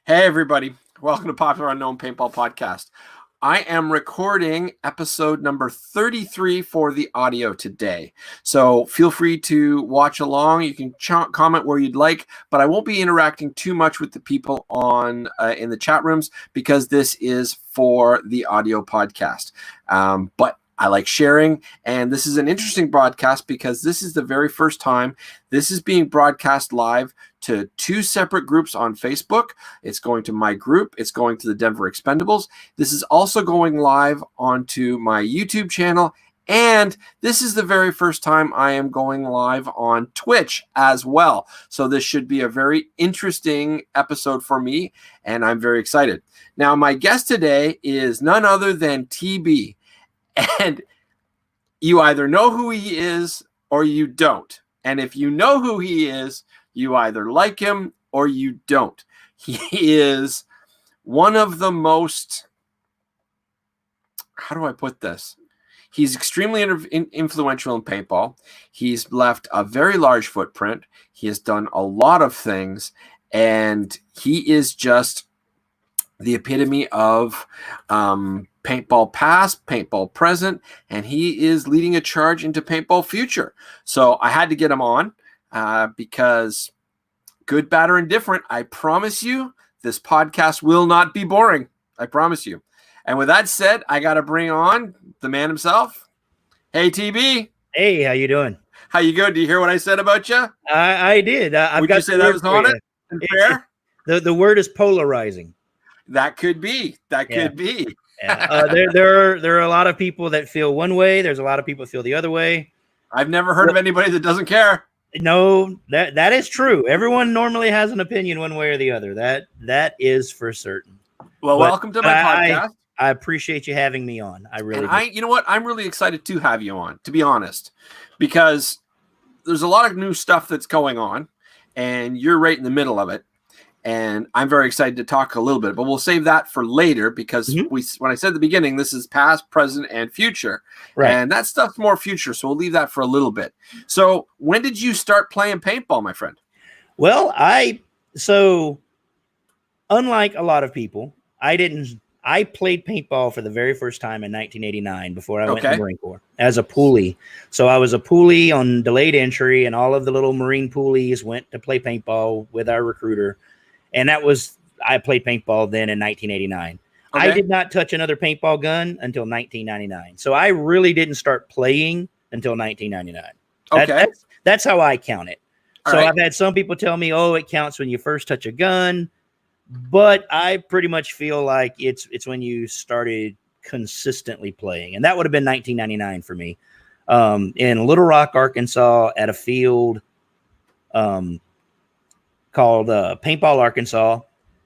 Hey, everybody. Welcome to Popular Unknown Paintball Podcast. I am recording episode number 33 for the audio today. So feel free to watch along. You can comment where you'd like, but I won't be interacting too much with the people on in the chat rooms because this is for the audio podcast. But I like sharing, and this is an interesting broadcast because this is the very first time this is being broadcast live to two separate groups on Facebook. It's going to my group. It's going to the Denver Expendables. This is also going live onto my YouTube channel. And this is the very first time I am going live on Twitch as well. So this should be a very interesting episode for me, and I'm very excited. Now, my guest today is none other than TB. And you either know who he is or you don't. And if you know who he is, you either like him or you don't. He is one of the most, how do I put this? He's extremely influential in paintball. He's left a very large footprint. He has done a lot of things, and he is just the epitome of paintball past, paintball present, and he is leading a charge into paintball future. So I had to get him on because good, bad, or indifferent, I promise you this podcast will not be boring. I promise you. And with that said, I got to bring on the man himself. Hey, TB. Hey, how you doing? How you good? Do you hear what I said about you? I did. Would you say that was on it and fair? The word is polarizing. That could be. That could be. Yeah. There are a lot of people that feel one way. There's a lot of people that feel the other way. I've never heard of anybody that doesn't care. No, that is true. Everyone normally has an opinion one way or the other. That is for certain. Well, welcome to my podcast. I appreciate you having me on. I really do. You know what? I'm really excited to have you on, to be honest, because there's a lot of new stuff that's going on, and you're right in the middle of it. And I'm very excited to talk a little bit, but we'll save that for later because when I said at the beginning, this is past, present, and future. Right. And that stuff's more future, so we'll leave that for a little bit. So when did you start playing paintball, my friend? Well, unlike a lot of people, I played paintball for the very first time in 1989 before I went to the Marine Corps as a poolee. So I was a poolee on delayed entry, and all of the little Marine poolies went to play paintball with our recruiter. And I played paintball then in 1989. Okay. I did not touch another paintball gun until 1999. So I really didn't start playing until 1999. Okay. That's how I count it. So I've had some people tell me, oh, it counts when you first touch a gun. But I pretty much feel like it's when you started consistently playing. And that would have been 1999 for me. In Little Rock, Arkansas, at a field called Paintball, Arkansas,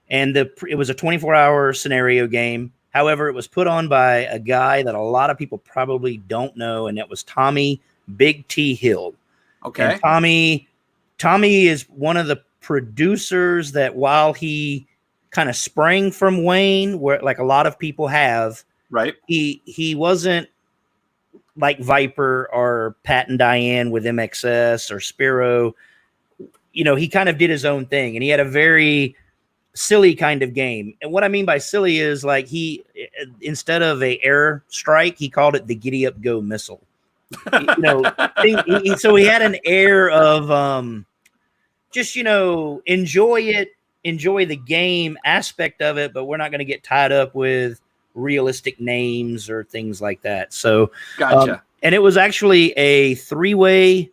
and it was a 24-hour scenario game. However, it was put on by a guy that a lot of people probably don't know, and that was Tommy Big T Hill. Okay. And Tommy is one of the producers that while he kind of sprang from Wayne, where like a lot of people have, right? He wasn't like Viper or Pat and Diane with MXS or Spiro. You know, he kind of did his own thing, and he had a very silly kind of game. And what I mean by silly is like he, instead of a air strike, he called it the Giddy Up Go missile. You know, so he had an air of just, you know, enjoy the game aspect of it, but we're not going to get tied up with realistic names or things like that. So, gotcha. And it was actually a 3-way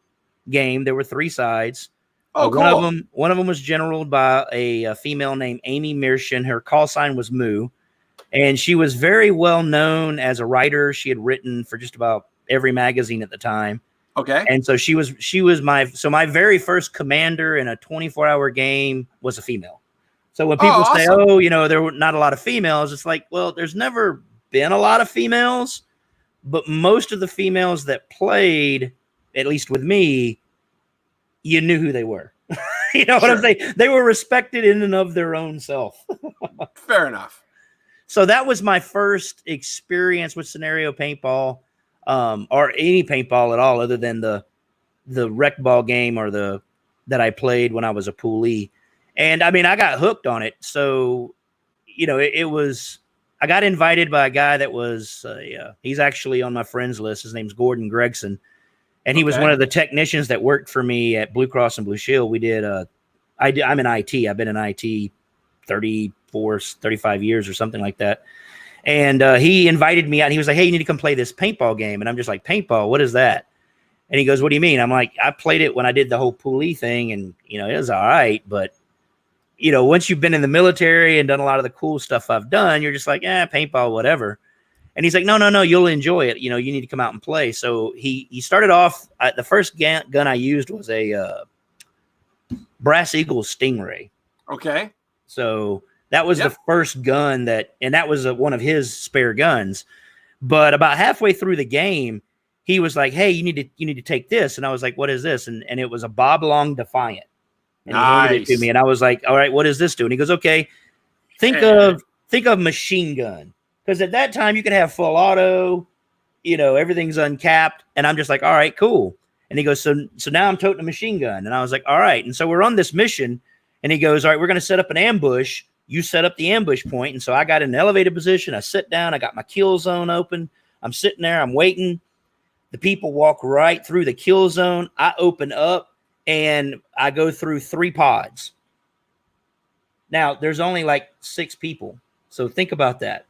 game. There were 3 sides. Oh, cool. One of them was generaled by a female named Amy Mershin. Her call sign was Moo, and she was very well known as a writer. She had written for just about every magazine at the time. Okay. And so she was my very first commander in a 24-hour game was a female. So when people say, oh, you know, there were not a lot of females, it's like, well, there's never been a lot of females, but most of the females that played, at least with me, you knew who they were. You know what I'm saying? They were respected in and of their own self. Fair enough. So that was my first experience with scenario paintball, or any paintball at all, other than the rec ball game or that I played when I was a poolee. And I mean, I got hooked on it. So, it was, I got invited by a guy that was, he's actually on my friends list. His name's Gordon Gregson. And he was one of the technicians that worked for me at Blue Cross and Blue Shield. We did, I'm in IT. I've been in IT 35 years or something like that. And he invited me out. And he was like, hey, you need to come play this paintball game. And I'm just like, paintball, what is that? And he goes, what do you mean? I'm like, I played it when I did the whole pulley thing. And, it was all right. But, once you've been in the military and done a lot of the cool stuff I've done, you're just like, paintball, whatever. And he's like, no, you'll enjoy it. You need to come out and play. So he started off, the first gun I used was a Brass Eagle Stingray. Okay. So that was the first gun and that was one of his spare guns. But about halfway through the game, he was like, hey, you need to take this. And I was like, what is this? And it was a Bob Long Defiant. And he handed it to me. And I was like, all right, what does this do? And he goes, okay, think of machine gun. Because at that time you could have full auto, everything's uncapped. And I'm just like, all right, cool. And he goes, so now I'm toting a machine gun. And I was like, all right. And so we're on this mission. And he goes, all right, we're going to set up an ambush. You set up the ambush point. And so I got in an elevated position. I sit down. I got my kill zone open. I'm sitting there. I'm waiting. The people walk right through the kill zone. I open up and I go through 3 pods. Now, there's only like 6 people. So think about that.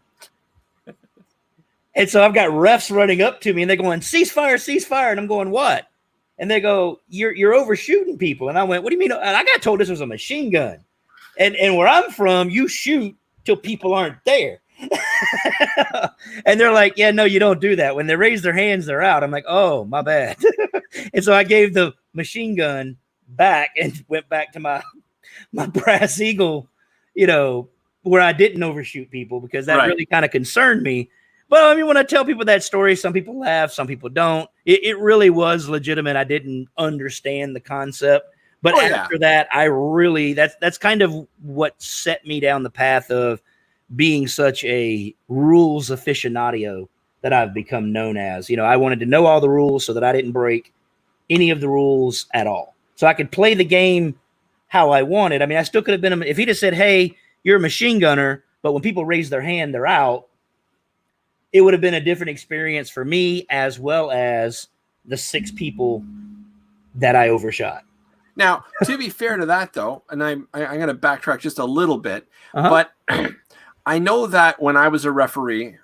And so I've got refs running up to me and they're going, ceasefire, ceasefire. And I'm going, what? And they go, you're overshooting people. And I went, what do you mean? And I got told this was a machine gun. And where I'm from, you shoot till people aren't there. And they're like, yeah, no, you don't do that. When they raise their hands, they're out. I'm like, oh, my bad. And so I gave the machine gun back and went back to my Brass Eagle, where I didn't overshoot people because that really kind of concerned me. But I mean, when I tell people that story, some people laugh, some people don't. It really was legitimate. I didn't understand the concept. But after that, that's kind of what set me down the path of being such a rules aficionado that I've become known as. I wanted to know all the rules so that I didn't break any of the rules at all. So I could play the game how I wanted. I mean, I still could have been, if he'd have said, hey, you're a machine gunner, but when people raise their hand, they're out, it would have been a different experience for me as well as the 6 people that I overshot. Now, to be fair to that, though, and I'm going to backtrack just a little bit, but I know that when I was a referee,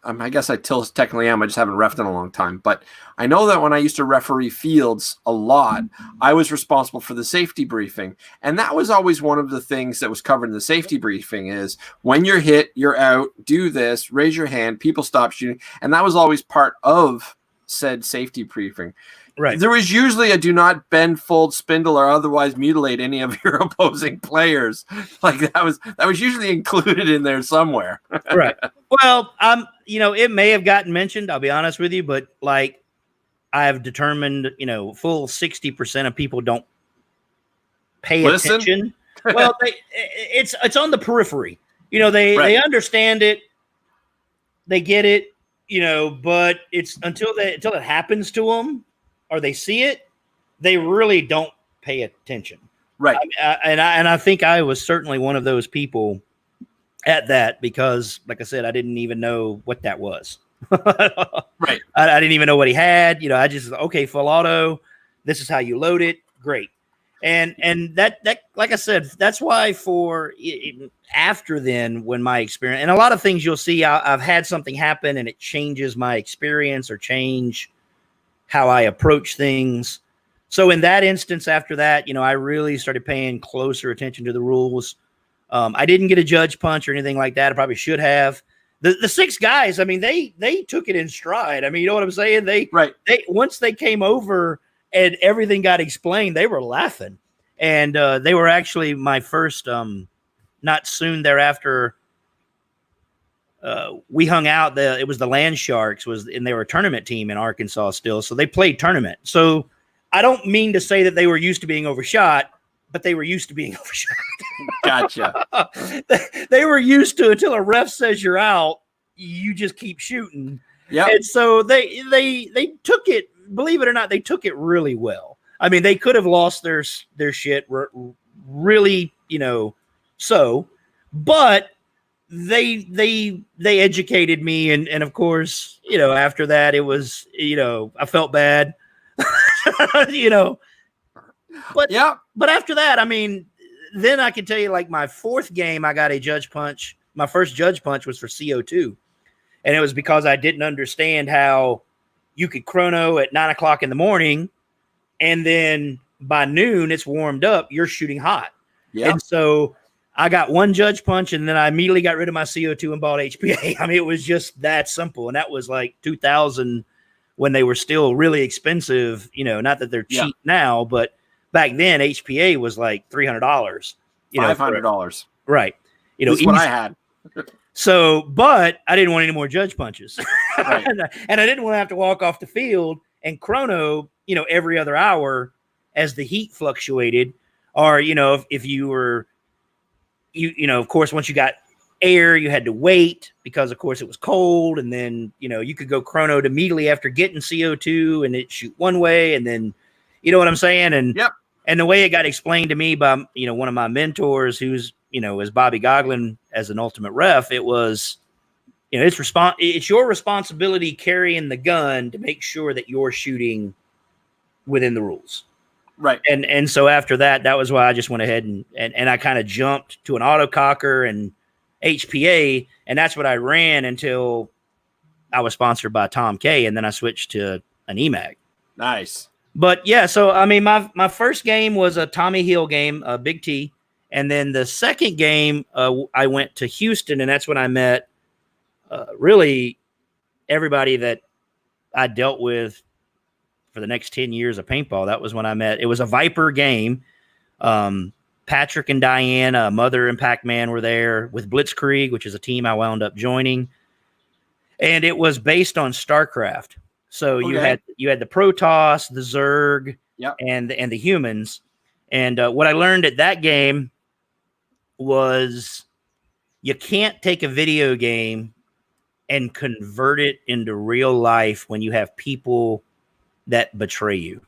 I guess I still technically am. I just haven't reffed in a long time. But I know that when I used to referee fields a lot, I was responsible for the safety briefing. And that was always one of the things that was covered in the safety briefing is when you're hit, you're out, do this, raise your hand, people stop shooting. And that was always part of said safety briefing. Right. There was usually a do not bend, fold, spindle, or otherwise mutilate any of your opposing players. Like that was usually included in there somewhere. Right. Well, it may have gotten mentioned, I'll be honest with you, but like I've determined, full 60% of people don't pay attention. Well, it's on the periphery. They understand it, they get it, but it's until it happens to them. Or they see it, they really don't pay attention. Right. And I think I was certainly one of those people at that because, like I said, I didn't even know what that was. Right. I didn't even know what he had. I just, okay, full auto. This is how you load it. Great. And that, like I said, that's why after then, when my experience, and a lot of things you'll see, I've had something happen and it changes my experience or change how I approach things. So in that instance, after that, I really started paying closer attention to the rules. I didn't get a judge punch or anything like that. I probably should have. The 6 guys, I mean, they took it in stride. I mean, you know what I'm saying? They once they came over and everything got explained, they were laughing. And they were actually my first, not soon thereafter, we hung out. It was the Land Sharks and they were a tournament team in Arkansas still. So they played tournament. So I don't mean to say that they were used to being overshot, but they were used to being overshot. Gotcha. They were used to until a ref says you're out, you just keep shooting. Yeah. And so they took it, believe it or not, they took it really well. I mean, they could have lost their shit really but they educated me, and of course, after that it was, I felt bad. you know but Yeah. but after that, I mean, then I can tell you, like, my fourth game, I got a judge punch. My first judge punch was for CO2, and it was because I didn't understand how you could chrono at 9 o'clock in the morning, and then by noon it's warmed up, you're shooting hot. Yeah. And so I got one judge punch, and then I immediately got rid of my CO2 and bought HPA. I mean, it was just that simple. And that was like 2000, when they were still really expensive, not that they're cheap now, but back then HPA was like $300, $500. Right. That's what I had. So, but I didn't want any more judge punches. Right. And I didn't want to have to walk off the field and chrono, every other hour as the heat fluctuated. Or, if you were, of course, once you got air, you had to wait because, of course, it was cold. And then, you could go chronoed immediately after getting CO2 and it shoot one way. And then, you know what I'm saying? And, and the way it got explained to me by, one of my mentors, who's, is Bobby Goglin as an ultimate ref, it was, it's your responsibility carrying the gun to make sure that you're shooting within the rules. Right. And so after that, that was why I just went ahead and I kind of jumped to an autococker and HPA, and that's what I ran until I was sponsored by Tom K, and then I switched to an EMAG. Nice. But yeah, so I mean, my first game was a Tommy Hill game, a Big T, and then the second game, I went to Houston, and that's when I met really everybody that I dealt with for the next 10 years of paintball. That was when I met. It was a Viper game. Patrick and Diane, Mother and Pac-Man were there with Blitzkrieg, which is a team I wound up joining. And it was based on StarCraft. So you had the Protoss, the Zerg, and the humans. And what I learned at that game was you can't take a video game and convert it into real life when you have people that betray you.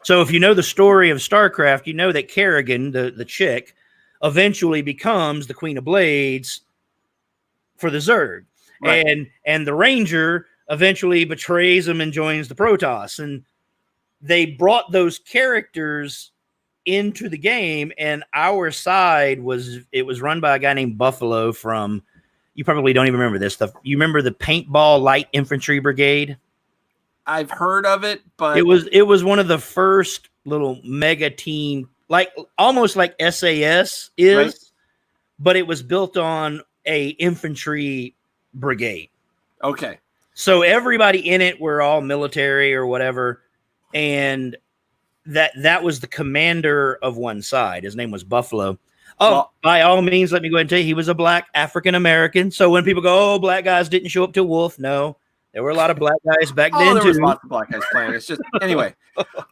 So if you know the story of StarCraft, you know that Kerrigan, the chick, eventually becomes the Queen of Blades for the Zerg. Right. And the Ranger eventually betrays him and joins the Protoss. And they brought those characters into the game, and our side was run by a guy named Buffalo from, you probably don't even remember this stuff. You remember the Paintball Light Infantry Brigade? I've heard of it, but it was one of the first little mega team, like almost like SAS is, right, but it was built on a infantry brigade. Okay. So everybody in it were all military or whatever, and that was the commander of one side. His name was Buffalo. Oh, well, by all means, let me go ahead and tell you, he was a black African American. So when people go, "Oh, black guys didn't show up to Wolf," no. There were a lot of black guys back then there too. was lots of black guys playing. It's just anyway.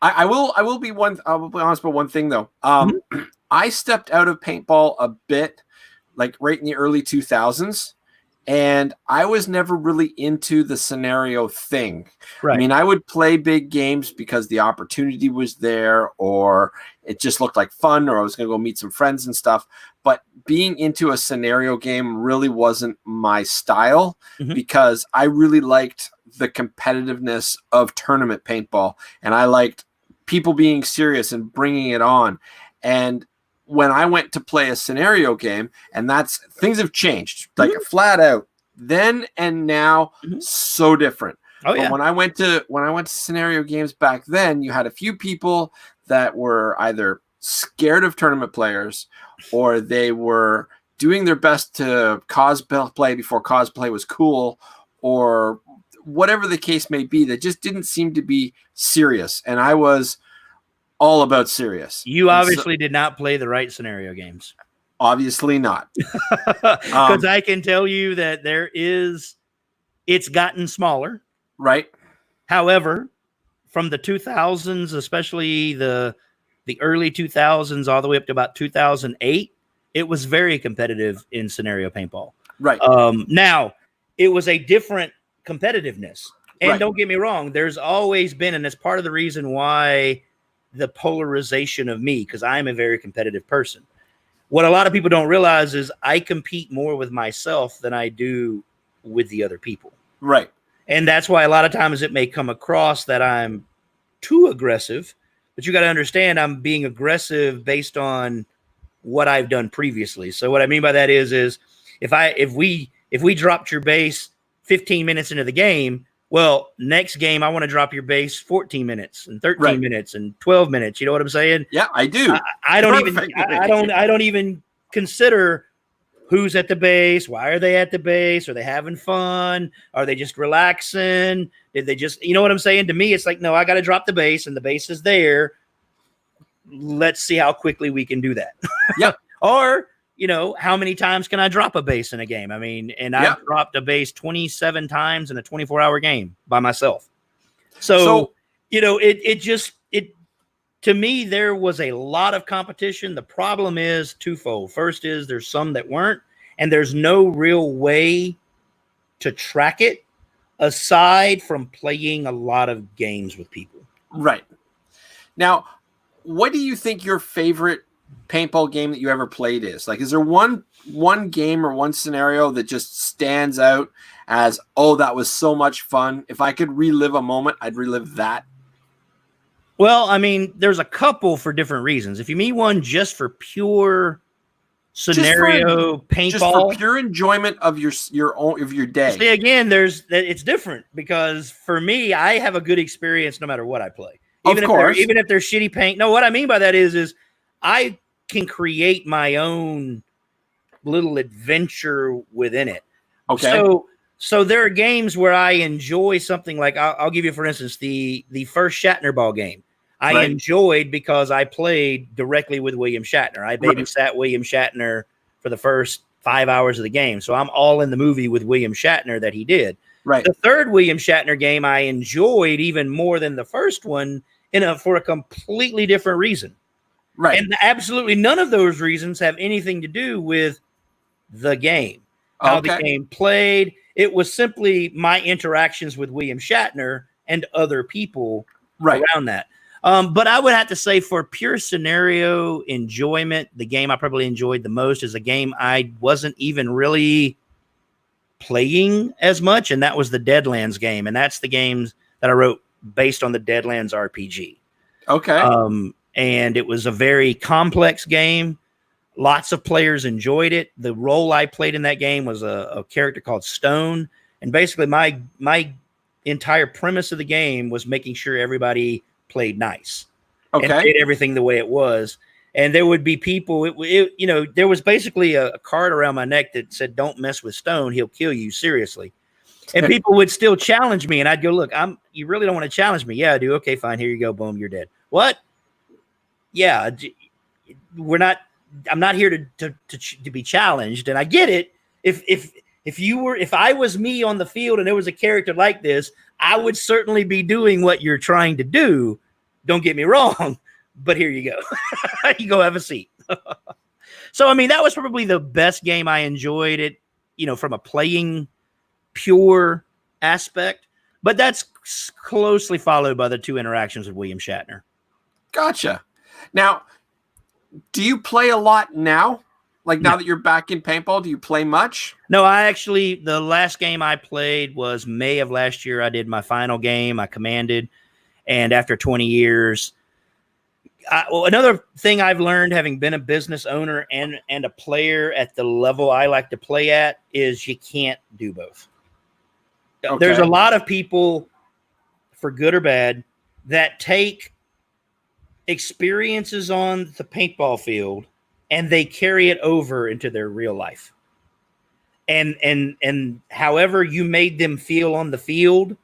I will be honest about one thing though. I stepped out of paintball a bit, like right in the early 2000s, and I was never really into the scenario thing. Right. I mean, I would play big games because the opportunity was there, or it just looked like fun, or I was going to go meet some friends and stuff. But being into a scenario game really wasn't my style, because I really liked the competitiveness of tournament paintball, and I liked people being serious and bringing it on. And when I went to play a scenario game, and things have changed, like flat out then and now, so different. Oh, yeah. But when I went to scenario games back then, you had a few people that were either scared of tournament players, or they were doing their best to cosplay before cosplay was cool, or whatever the case may be, that just didn't seem to be serious. And I was all about serious. You obviously did not play the right scenario games. Obviously not. Because I can tell you that it's gotten smaller. Right. However, from the 2000s, especially the early 2000s, all the way up to about 2008, it was very competitive in scenario paintball. Right. Now, it was a different competitiveness. And don't get me wrong, there's always been, and it's part of the reason why the polarization of me, because I'm a very competitive person. What a lot of people don't realize is I compete more with myself than I do with the other people. Right. And that's why a lot of times it may come across that I'm too aggressive, but you got to understand I'm being aggressive based on what I've done previously. So what I mean by that is if we dropped your base 15 minutes into the game, well, next game I want to drop your base 14 minutes and 13 minutes and 12 minutes. You know what I'm saying? Yeah, I do. I don't even consider who's at the base. Why are they at the base? Are they having fun? Are they just relaxing? Did they just, you know what I'm saying? To me, it's like, no, I got to drop the base and the base is there. Let's see how quickly we can do that. Yeah. Or, you know, how many times can I drop a base in a game? I mean, and I've dropped a base 27 times in a 24-hour game by myself. So you know, it to me, there was a lot of competition. The problem is twofold. First is there's some that weren't, and there's no real way to track it aside from playing a lot of games with people. Right. Now, what do you think your favorite paintball game that you ever played is? Like, is there one game or one scenario that just stands out as, oh, that was so much fun? If I could relive a moment, I'd relive that. Well, I mean, there's a couple for different reasons. If you mean one just for pure scenario paintball, just for pure enjoyment of your day. See, again, it's different because for me, I have a good experience no matter what I play. Even if they're shitty paint. No, what I mean by that is I can create my own little adventure within it. Okay. So there are games where I enjoy something like I'll give you, for instance, the first Shatner ball game. I enjoyed because I played directly with William Shatner. I babysat William Shatner for the first 5 hours of the game. So I'm all in the movie with William Shatner that he did. Right. The third William Shatner game I enjoyed even more than the first one for a completely different reason. Right. And absolutely none of those reasons have anything to do with the game, how the game played. It was simply my interactions with William Shatner and other people around that. But I would have to say for pure scenario enjoyment, the game I probably enjoyed the most is a game I wasn't even really playing as much, and that was the Deadlands game. And that's the games that I wrote based on the Deadlands RPG. Okay. And it was a very complex game. Lots of players enjoyed it. The role I played in that game was a character called Stone. And basically my entire premise of the game was making sure everybody played nice. And did everything the way it was. And there would be people, you know, there was basically a card around my neck that said, "Don't mess with Stone. He'll kill you." Seriously. And people would still challenge me. And I'd go, "Look, you really don't want to challenge me?" "Yeah, I do." "Okay, fine. Here you go. Boom. You're dead." "What?" "Yeah, I'm not here to be challenged." And I get it. If I was me on the field and there was a character like this, I would certainly be doing what you're trying to do. Don't get me wrong, but here you go. You go have a seat. So, I mean, that was probably the best game I enjoyed it, you know, from a playing pure aspect, but that's closely followed by the two interactions with William Shatner. Gotcha. Now, do you play a lot now? Like now that you're back in paintball, do you play much? No, the last game I played was May of last year. I did my final game. I commanded. And after 20 years, another thing I've learned having been a business owner and a player at the level I like to play at is you can't do both. Okay. There's a lot of people, for good or bad, that take experiences on the paintball field and they carry it over into their real life. And however you made them feel on the field,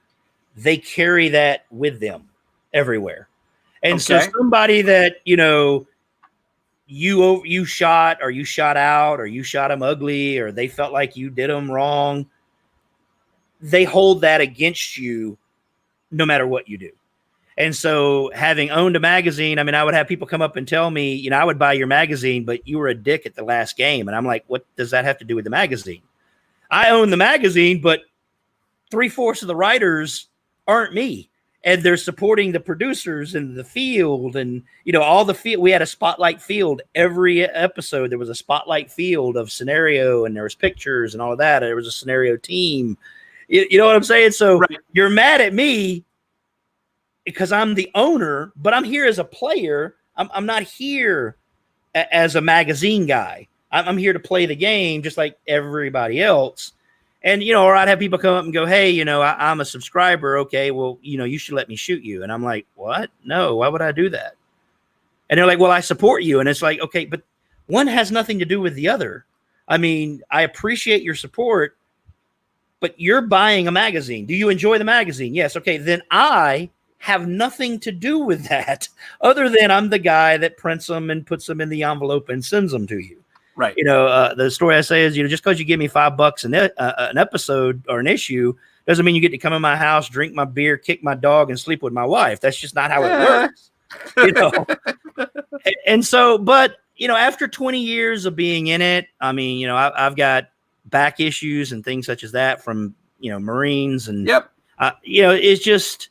they carry that with them everywhere. And so somebody that, you know, you shot or you shot out or you shot them ugly or they felt like you did them wrong, they hold that against you no matter what you do. And so having owned a magazine, I mean, I would have people come up and tell me, you know, I would buy your magazine, but you were a dick at the last game. And I'm like, what does that have to do with the magazine? I own the magazine, but 3/4 of the writers aren't me. and they're supporting the producers and the field, and all the field. We had a spotlight field every episode. There was a spotlight field of scenario, and there was pictures and all of that. There was a scenario team. You know what I'm saying? So Right. You're mad at me because I'm the owner, but I'm here as a player. I'm not here as a magazine guy. I'm here to play the game just like everybody else. And, or I'd have people come up and go, hey, I'm a subscriber. Okay, well, you should let me shoot you. And I'm like, what? No, why would I do that? And they're like, well, I support you. And it's like, okay, but one has nothing to do with the other. I mean, I appreciate your support, but you're buying a magazine. Do you enjoy the magazine? Yes. Okay, then I have nothing to do with that other than I'm the guy that prints them and puts them in the envelope and sends them to you. Right. The story I say is, just because you give me $5 an episode or an issue doesn't mean you get to come in my house, drink my beer, kick my dog, and sleep with my wife. That's just not how it works. And so, but after 20 years of being in it, I mean, I've got back issues and things such as that from Marines, and yep. It's just,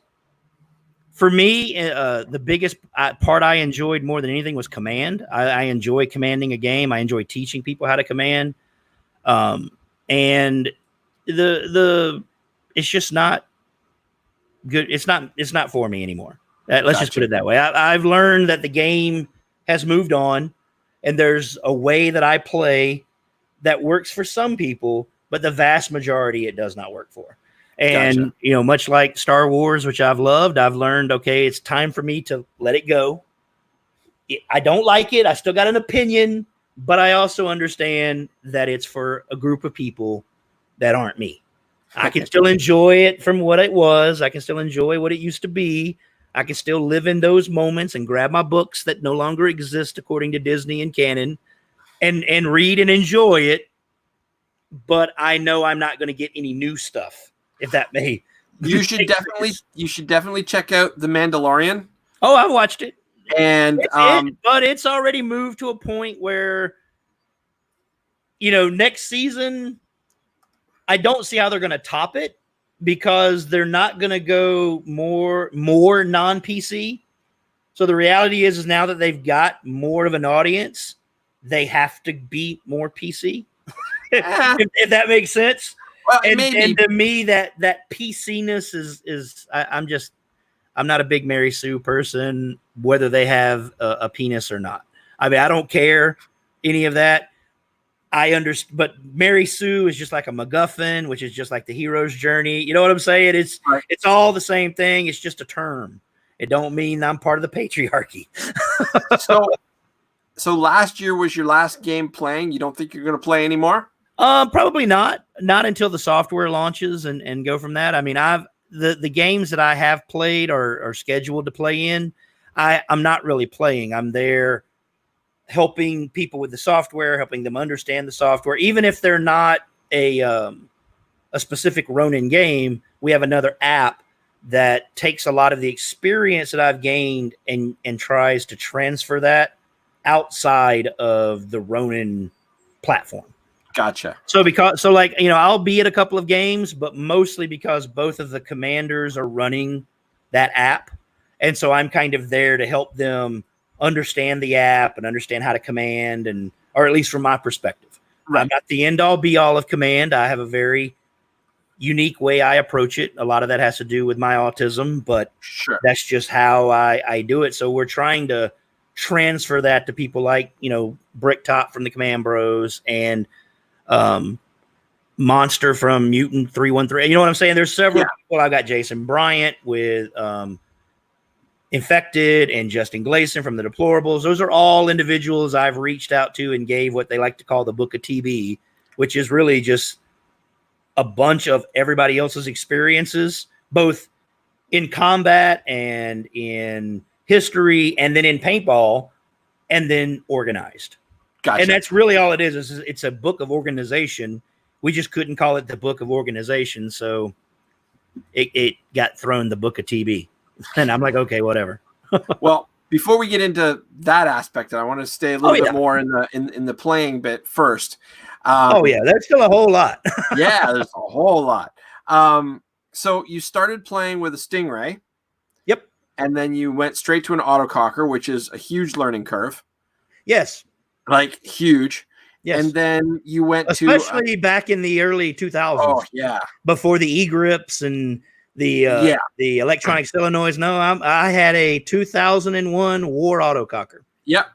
for me, the biggest part I enjoyed more than anything was command. I enjoy commanding a game. I enjoy teaching people how to command. And it's just not good. It's not for me anymore. Let's just put it that way. I've learned that the game has moved on, and there's a way that I play that works for some people, but the vast majority it does not work for. And, much like Star Wars, which I've loved, I've learned, okay, it's time for me to let it go. I don't like it. I still got an opinion, but I also understand that it's for a group of people that aren't me. I can still enjoy it from what it was. I can still enjoy what it used to be. I can still live in those moments and grab my books that no longer exist according to Disney and canon and read and enjoy it. But I know I'm not going to get any new stuff. If that may, you should definitely check out The Mandalorian. Oh, I've watched it, and but it's already moved to a point where, next season, I don't see how they're going to top it because they're not going to go more non-PC. So the reality is now that they've got more of an audience, they have to be more PC. if that makes sense. Well, and to me, that PC-ness is I'm not a big Mary Sue person, whether they have a penis or not. I mean, I don't care any of that. I understand, but Mary Sue is just like a MacGuffin, which is just like the hero's journey. You know what I'm saying? It's all the same thing. It's just a term. It don't mean I'm part of the patriarchy. So last year was your last game playing. You don't think you're going to play anymore? Probably not until the software launches and go from that. I mean, the games that I have played or are scheduled to play in, I'm not really playing. I'm there helping people with the software, helping them understand the software. Even if they're not a specific Ronin game, we have another app that takes a lot of the experience that I've gained and tries to transfer that outside of the Ronin platform. Gotcha. So I'll be at a couple of games, but mostly because both of the commanders are running that app. And so I'm kind of there to help them understand the app and understand how to command, or at least from my perspective. Right. I'm not the end all be all of command. I have a very unique way I approach it. A lot of that has to do with my autism, but that's just how I do it. So we're trying to transfer that to people like, Bricktop from the Command Bros and Monster from Mutant 313. You know what I'm saying? There's several people. I've got Jason Bryant with Infected and Justin Gleason from the Deplorables. Those are all individuals I've reached out to and gave what they like to call the Book of TB, which is really just a bunch of everybody else's experiences, both in combat and in history and then in paintball and then organized. Gotcha. And that's really all it is. It's a book of organization. We just couldn't call it the Book of Organization. So it got thrown the Book of TB. And I'm like, okay, whatever. Well, before we get into that aspect, I want to stay a little bit more in the playing bit first. That's still a whole lot. Yeah, there's a whole lot. So you started playing with a Stingray. and then you went straight to an autococker, which is a huge learning curve. Yes. Like huge. Yes. And then you went especially back in the early 2000s. Oh, yeah. Before the e-grips and the electronic solenoids. No, I had a 2001 War autococker. Yep.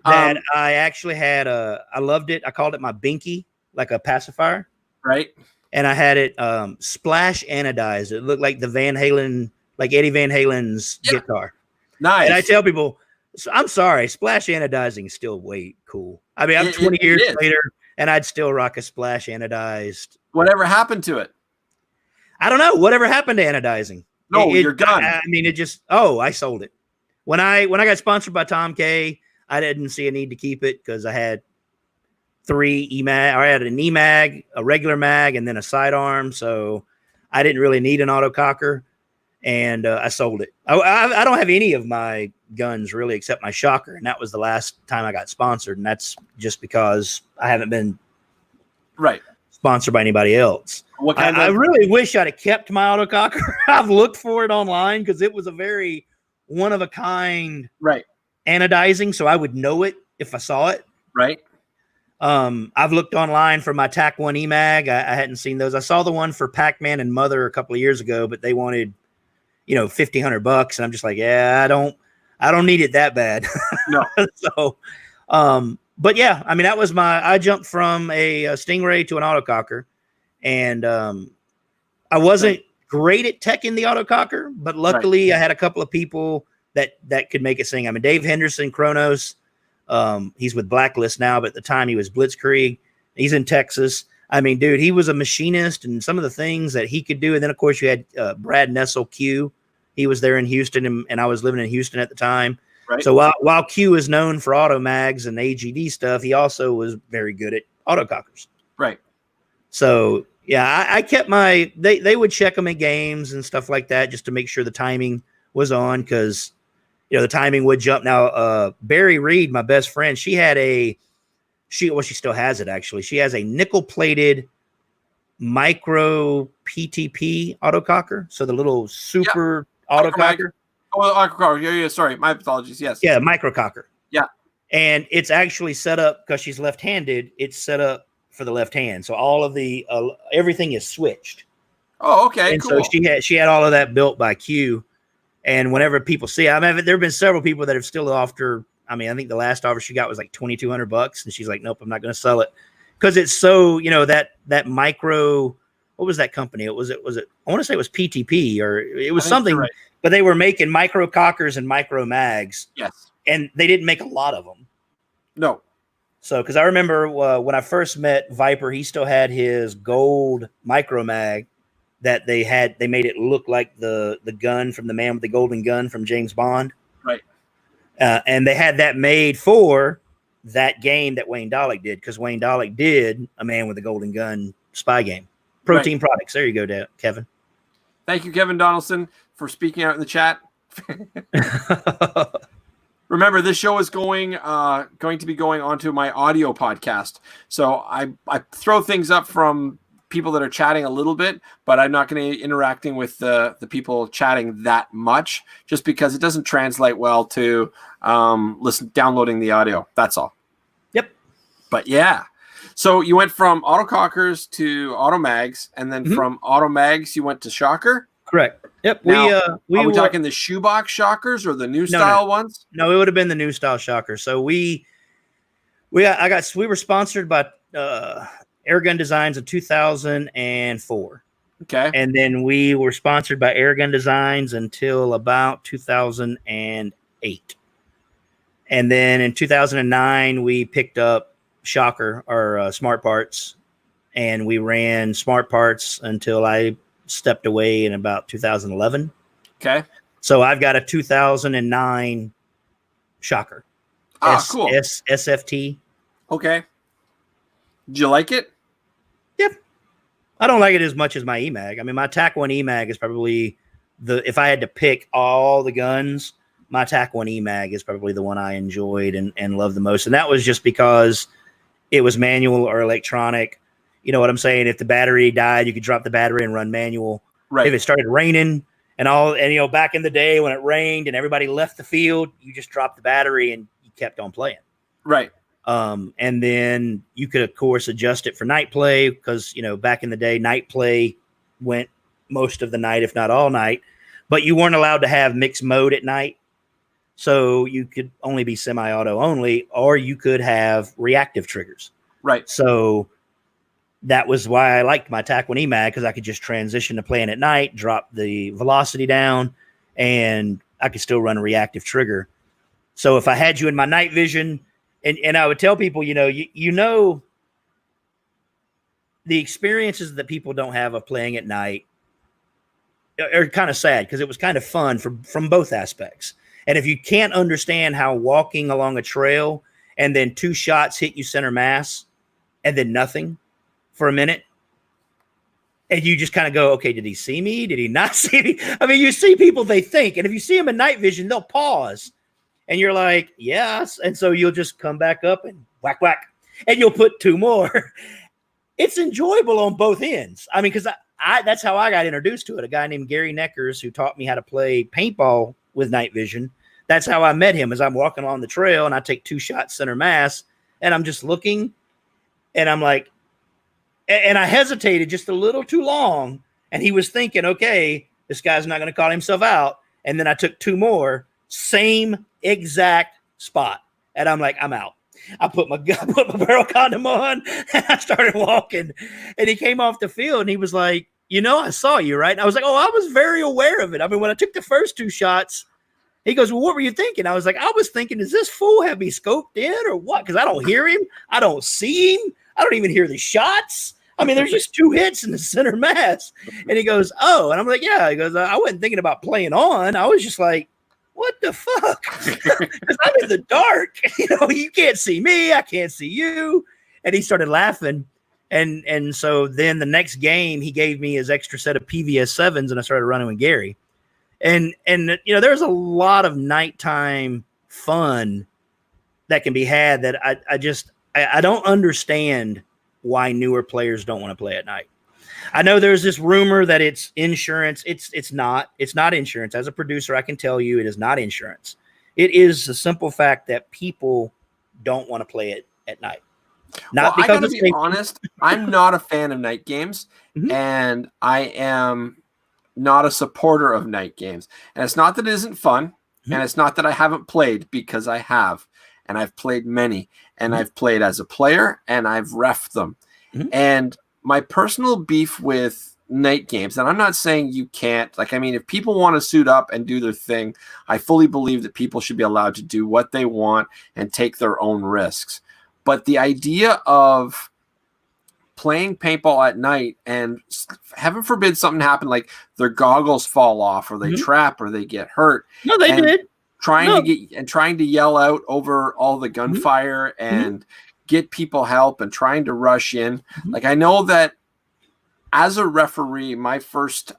That I actually had I loved it. I called it my binky, like a pacifier. Right. And I had it splash anodized. It looked like the Van Halen, like Eddie Van Halen's guitar. Nice. And I tell people, I'm sorry, splash anodizing is still way cool. I mean, I'm 20 years later, and I'd still rock a splash anodized. Whatever happened to it? I don't know. Whatever happened to anodizing? No, you're gone. I mean, it just. Oh, I sold it when I got sponsored by Tom K. I didn't see a need to keep it because I had 3 EMAG. I had an EMAG, a regular mag, and then a sidearm. So I didn't really need an autococker, and I sold it. I don't have any of my guns really except my shocker, and that was the last time I got sponsored, and that's just because I haven't been sponsored by anybody else. I really wish I'd have kept my autococker. I've looked for it online because it was a very one-of-a-kind anodizing, so I would know it if I saw it. Right. I've looked online for my TAC 1 EMAG. I hadn't seen those. I saw the one for Pac-Man and Mother a couple of years ago, but they wanted, $1,500, and I'm just like, yeah, I don't need it that bad. No. So, but yeah, I mean, that was I jumped from a Stingray to an autococker, and I wasn't great at teching the autococker, but luckily I had a couple of people that could make it sing. I mean, Dave Henderson, Kronos, he's with Blacklist now, but at the time he was Blitzkrieg. He's in Texas. I mean, dude, he was a machinist, and some of the things that he could do. And then, of course, you had Brad Nessel Q. He was there in Houston, and I was living in Houston at the time. Right. So while Q is known for auto mags and AGD stuff, he also was very good at autocockers. Right. So yeah, I kept they would check them in games and stuff like that just to make sure the timing was on, because the timing would jump. Now Barry Reed, my best friend, she still has it actually. She has a nickel plated micro PTP autococker, so the little super autococker. Autococker. Yeah. Sorry, my apologies. Yes. Yeah, micrococker. Yeah. And it's actually set up because she's left-handed. It's set up for the left hand, so all of the everything is switched. Oh, okay. And cool. So she had all of that built by Q. And whenever people see, there have been several people that have still offered her. I mean, I think the last offer she got was like $2,200, and she's like, "Nope, I'm not going to sell it," because it's so that micro. What was that company? Was it? I want to say it was PTP, or it was something. Right. But they were making micro cockers and micro mags. Yes. And they didn't make a lot of them. No. So, because I remember when I first met Viper, he still had his gold micro mag that they made it look like the gun from the Man with the Golden Gun from James Bond. Right. And they had that made for that game that Wayne Dollick did, because Wayne Dollick did a Man with the Golden Gun spy game. Protein Products. There you go, Kevin. Thank you, Kevin Donaldson, for speaking out in the chat. Remember, this show is going to be going onto my audio podcast. So I throw things up from people that are chatting a little bit, but I'm not going to be interacting with the people chatting that much, just because it doesn't translate well to downloading the audio. That's all. Yep. But yeah. So you went from autocockers to auto mags, and then from auto mags you went to shocker. Correct. Yep. Now, are we talking the shoebox shockers or the new style ones? No, it would have been the new style shocker. So we were sponsored by Airgun Designs in 2004. Okay. And then we were sponsored by Airgun Designs until about 2008. And then in 2009 we picked up Shocker or Smart Parts, and we ran Smart Parts until I stepped away in about 2011. Okay. So I've got a 2009 Shocker. Cool. SFT. Okay. Did you like it? Yep. I don't like it as much as my EMAG. I mean, my TAC 1 EMAG is probably if I had to pick all the guns, my TAC 1 EMAG is probably the one I enjoyed and loved the most. And that was just because it was manual or electronic. You know what I'm saying? If the battery died, you could drop the battery and run manual. Right. If it started raining And back in the day when it rained and everybody left the field, you just dropped the battery and you kept on playing. Right. And then you could, of course, adjust it for night play because, back in the day, night play went most of the night, if not all night. But you weren't allowed to have mixed mode at night. So you could only be semi-auto only, or you could have reactive triggers. Right. So that was why I liked my TAC 1 EMAG, because I could just transition to playing at night, drop the velocity down, and I could still run a reactive trigger. So if I had you in my night vision, and I would tell people, the experiences that people don't have of playing at night are kind of sad, because it was kind of fun from both aspects. And if you can't understand how walking along a trail and then 2 shots hit you center mass and then nothing for a minute, and you just kind of go, okay, did he see me? Did he not see me? I mean, you see people, they think, and if you see them in night vision, they'll pause. And you're like, yes. And so you'll just come back up and whack, whack, and you'll put 2 more. It's enjoyable on both ends. I mean, because that's how I got introduced to it. A guy named Gary Neckers, who taught me how to play paintball with night vision. That's how I met him, as I'm walking along the trail and I take 2 shots center mass and I'm just looking and I'm like, and I hesitated just a little too long. And he was thinking, okay, this guy's not going to call himself out. And then I took 2 more, same exact spot. And I'm like, I'm out. I put my barrel condom on and I started walking, and he came off the field and he was like, I saw you, right? And I was like, oh, I was very aware of it. I mean, when I took the first 2 shots, he goes, well, what were you thinking? I was like, I was thinking, does this fool have me scoped in or what? Because I don't hear him. I don't see him. I don't even hear the shots. I mean, there's just 2 hits in the center mass. And he goes, oh, and I'm like, yeah. He goes, I wasn't thinking about playing on. I was just like, what the fuck? Because I'm in the dark. You can't see me. I can't see you. And he started laughing. And so then the next game, he gave me his extra set of PVS 7s, and I started running with Gary. And there's a lot of nighttime fun that can be had that I don't understand why newer players don't want to play at night. I know there's this rumor that it's insurance. It's not insurance. As a producer, I can tell you it is not insurance. It is the simple fact that people don't want to play it at night. Not because I gotta be honest, I'm not a fan of night games, and I am not a supporter of night games. And it's not that it isn't fun, and it's not that I haven't played, because I have, and I've played many, and I've played as a player, and I've reffed them. And my personal beef with night games, and I'm not saying you can't, if people want to suit up and do their thing, I fully believe that people should be allowed to do what they want and take their own risks. But the idea of playing paintball at night and heaven forbid something happen, like their goggles fall off or they trap or they get hurt. No, they did. Trying to yell out over all the gunfire and get people help and trying to rush in. Like, I know that as a referee, my first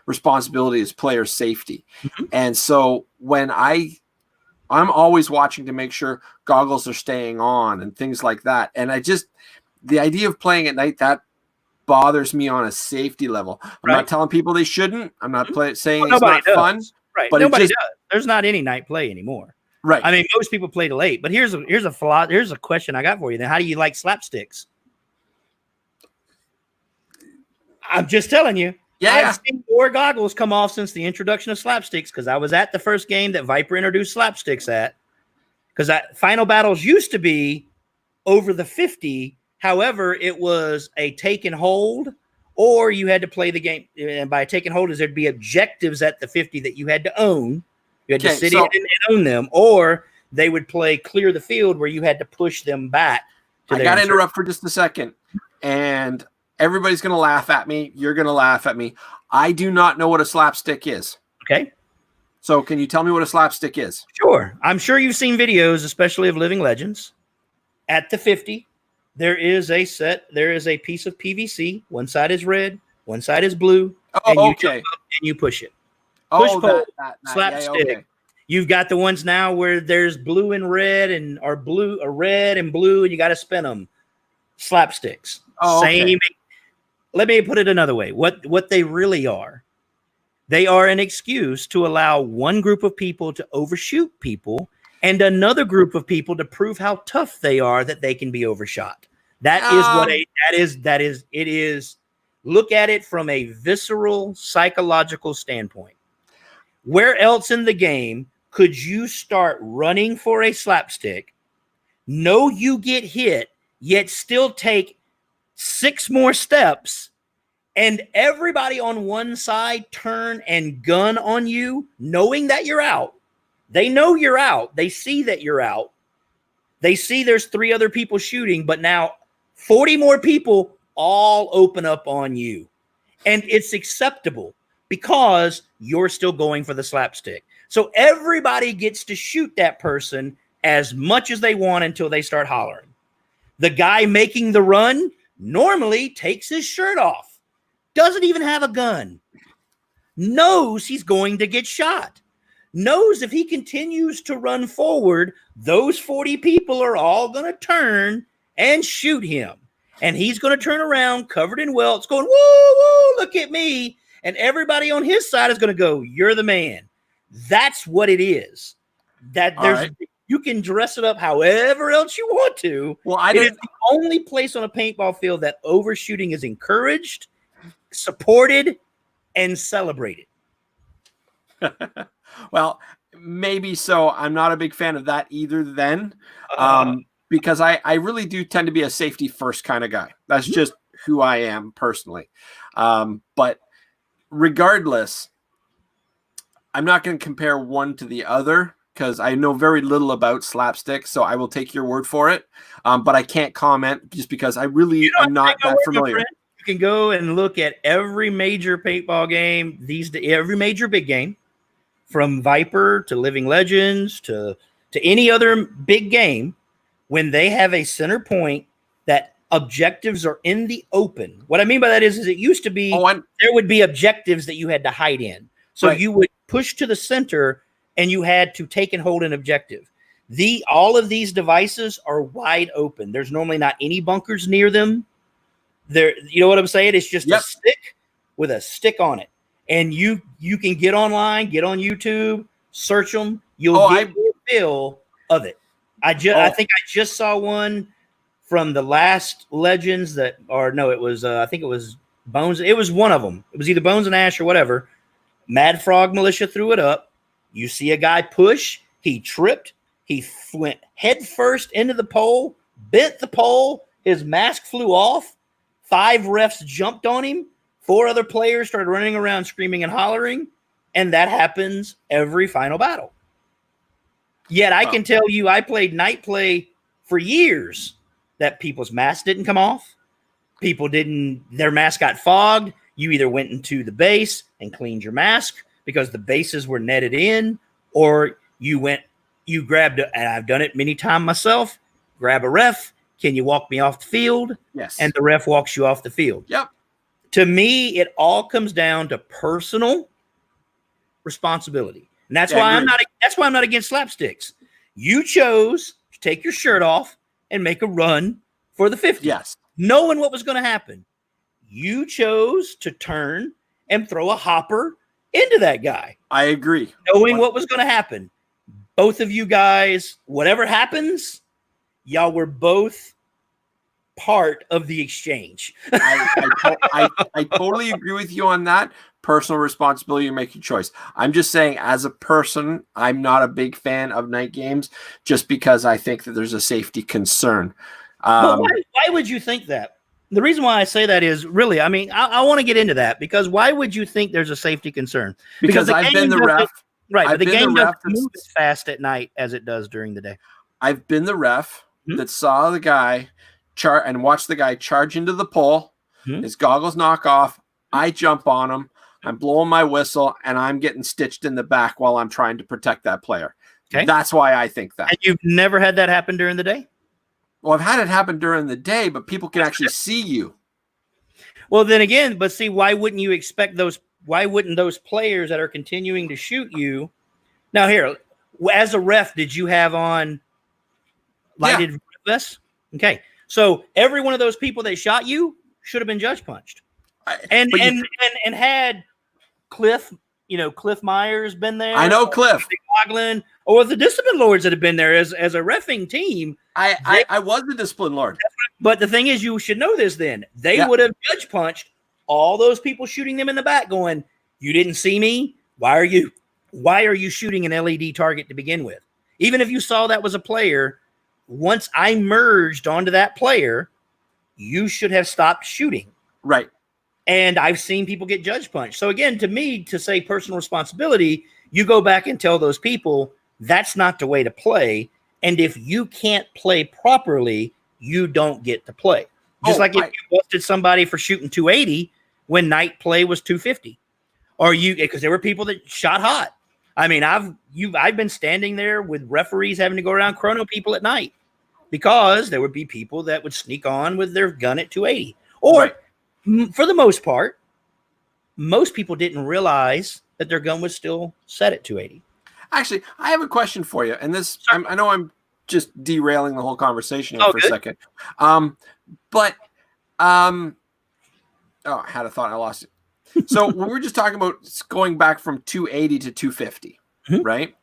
responsibility is player safety. And so when I'm always watching to make sure goggles are staying on and things like that. And the idea of playing at night, that bothers me on a safety level. I'm not telling people they shouldn't. I'm not saying it's not fun. Right. But nobody does. There's not any night play anymore. Right. I mean, most people play till 8. But here's a question I got for you. Then, how do you like slapsticks? I'm just telling you. Yeah. I've seen more goggles come off since the introduction of slapsticks, because I was at the first game that Viper introduced slapsticks at. Because final battles used to be over the 50. However, it was a take and hold, or you had to play the game. And by take and hold is there'd be objectives at the 50 that you had to own. You had to sit in and own them, or they would play clear the field where you had to push them back. I got to interrupt for just a second. And everybody's going to laugh at me. You're going to laugh at me. I do not know what a slapstick is. Okay. So can you tell me what a slapstick is? Sure. I'm sure you've seen videos, especially of Living Legends. At the 50, there is a piece of PVC. One side is red, one side is blue. And you jump up and you push it. Push pull, slapstick. Yeah, okay. You've got the ones now where there's blue and red or red and blue, and you got to spin them. Slapsticks. Same. Let me put it another way. What they really are, They are an excuse to allow one group of people to overshoot people and another group of people to prove how tough they are that they can be overshot. That is it is. Look at it from a visceral psychological standpoint. Where else in the game could you start running for a slapstick, know you get hit, yet still take 6 more steps, and everybody on one side turn and gun on you, knowing that you're out? They know you're out. They see that you're out. They see there's 3 other people shooting, but now 40 more people all open up on you. And it's acceptable because you're still going for the slapstick. So everybody gets to shoot that person as much as they want until they start hollering. The guy making the run normally takes his shirt off, doesn't even have a gun, knows he's going to get shot, knows if he continues to run forward, those 40 people are all going to turn and shoot him. And he's going to turn around covered in welts going, woo, woo, look at me. And everybody on his side is going to go, you're the man. That's what it is. That there's right. You can dress it up however else you want to. Well, it is the only place on a paintball field that overshooting is encouraged, supported, and celebrated. Well, maybe so. I'm not a big fan of that either then. Because I really do tend to be a safety first kind of guy. That's just who I am personally. But regardless, I'm not going to compare one to the other because I know very little about slapstick, so I will take your word for it. But I can't comment just because I really am not that familiar. You can go and look at every major paintball game, every major big game, from Viper to Living Legends to any other big game. When they have a center point that objectives are in the open. What I mean by that is it used to be there would be objectives that you had to hide in. So you would push to the center and you had to take and hold an objective. All of these devices are wide open. There's normally not any bunkers near them. You know what I'm saying? It's just a stick with a stick on it. And you can get online, get on YouTube, search them. You'll get a feel of it. I think I just saw one from the last Legends I think it was Bones. It was one of them. It was either Bones and Ash or whatever. Mad Frog Militia threw it up. You see a guy push. He tripped. He went head first into the pole, bent the pole. His mask flew off. 5 refs jumped on him. 4 other players started running around screaming and hollering. And that happens every final battle. Yet I can tell you I played night play for years that people's masks didn't come off. Their mask got fogged. You either went into the base and cleaned your mask because the bases were netted in, or you grabbed, and I've done it many times myself, grab a ref. Can you walk me off the field? Yes. And the ref walks you off the field. Yep. To me, it all comes down to personal responsibility. And that's why I'm not against slapsticks. You chose to take your shirt off and make a run for the 50. Yes. Knowing what was going to happen. You chose to turn and throw a hopper into that guy. I agree. Knowing what was going to happen. Both of you guys, whatever happens, y'all were both part of the exchange. I totally agree with you on that. Personal responsibility, you make your choice. I'm just saying, as a person, I'm not a big fan of night games just because I think that there's a safety concern. But why would you think that? The reason why I say that is really, I mean, I want to get into that because why would you think there's a safety concern? Because I've been the ref. Right, but the game doesn't move as fast at night as it does during the day. I've been the ref that saw the guy and watched the guy charge into the pole. His goggles knock off. I jump on him. I'm blowing my whistle, and I'm getting stitched in the back while I'm trying to protect that player. Okay. That's why I think that. And you've never had that happen during the day? Well, I've had it happen during the day, but people can actually see you. Well, then again, but see, why wouldn't you expect those? Why wouldn't those players that are continuing to shoot you? Now, here, as a ref, did you have on lighted vests? Okay. So every one of those people that shot you should have been judge punched. And had Cliff, Cliff Myers been there. I know Cliff. Coughlin, or the discipline lords that have been there as a reffing team. I was the discipline lord. But the thing is, you should know this then. They would have judge punched all those people shooting them in the back going, you didn't see me? Why are you shooting an LED target to begin with? Even if you saw that was a player, once I merged onto that player, you should have stopped shooting. Right. And I've seen people get judge punched. So again, to me, to say personal responsibility, you go back and tell those people that's not the way to play. And if you can't play properly, you don't get to play. Just if you busted somebody for shooting 280 when night play was 250. Or because there were people that shot hot. I mean, I've been standing there with referees having to go around chrono people at night because there would be people that would sneak on with their gun at 280. Or for the most part, most people didn't realize that their gun was still set at 280. Actually, I have a question for you. And this, I know I'm just derailing the whole conversation here for a second. I had a thought. I lost it. So we were just talking about going back from 280 to 250, right?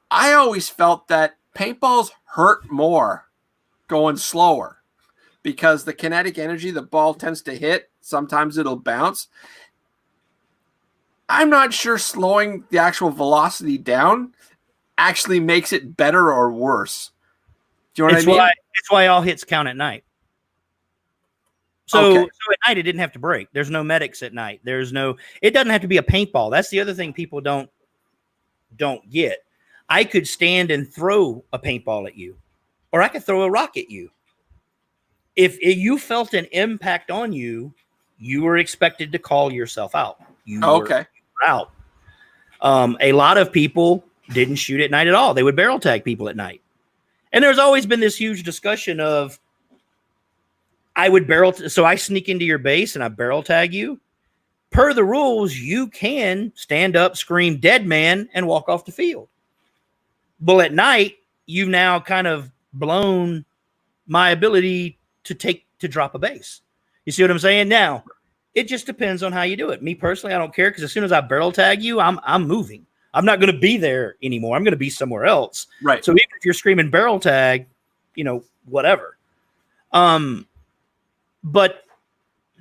I always felt that paintballs hurt more going slower because the kinetic energy the ball tends to hit, sometimes it'll bounce. I'm not sure slowing the actual velocity down actually makes it better or worse. Do you know what I mean? It's why all hits count at night. So at night, it didn't have to break. There's no medics at night. It doesn't have to be a paintball. That's the other thing people don't get. I could stand and throw a paintball at you, or I could throw a rock at you. If you felt an impact on you, you were expected to call yourself out. You were out. A lot of people didn't shoot at night at all. They would barrel tag people at night. And there's always been this huge discussion of, I would so I sneak into your base and I barrel tag you. Per the rules, you can stand up, scream dead man, and walk off the field. Well, at night, you've now kind of blown my ability to drop a base. You see what I'm saying? Now, it just depends on how you do it. Me personally, I don't care because as soon as I barrel tag you, I'm moving. I'm not going to be there anymore. I'm going to be somewhere else. Right. So even if you're screaming barrel tag, whatever. But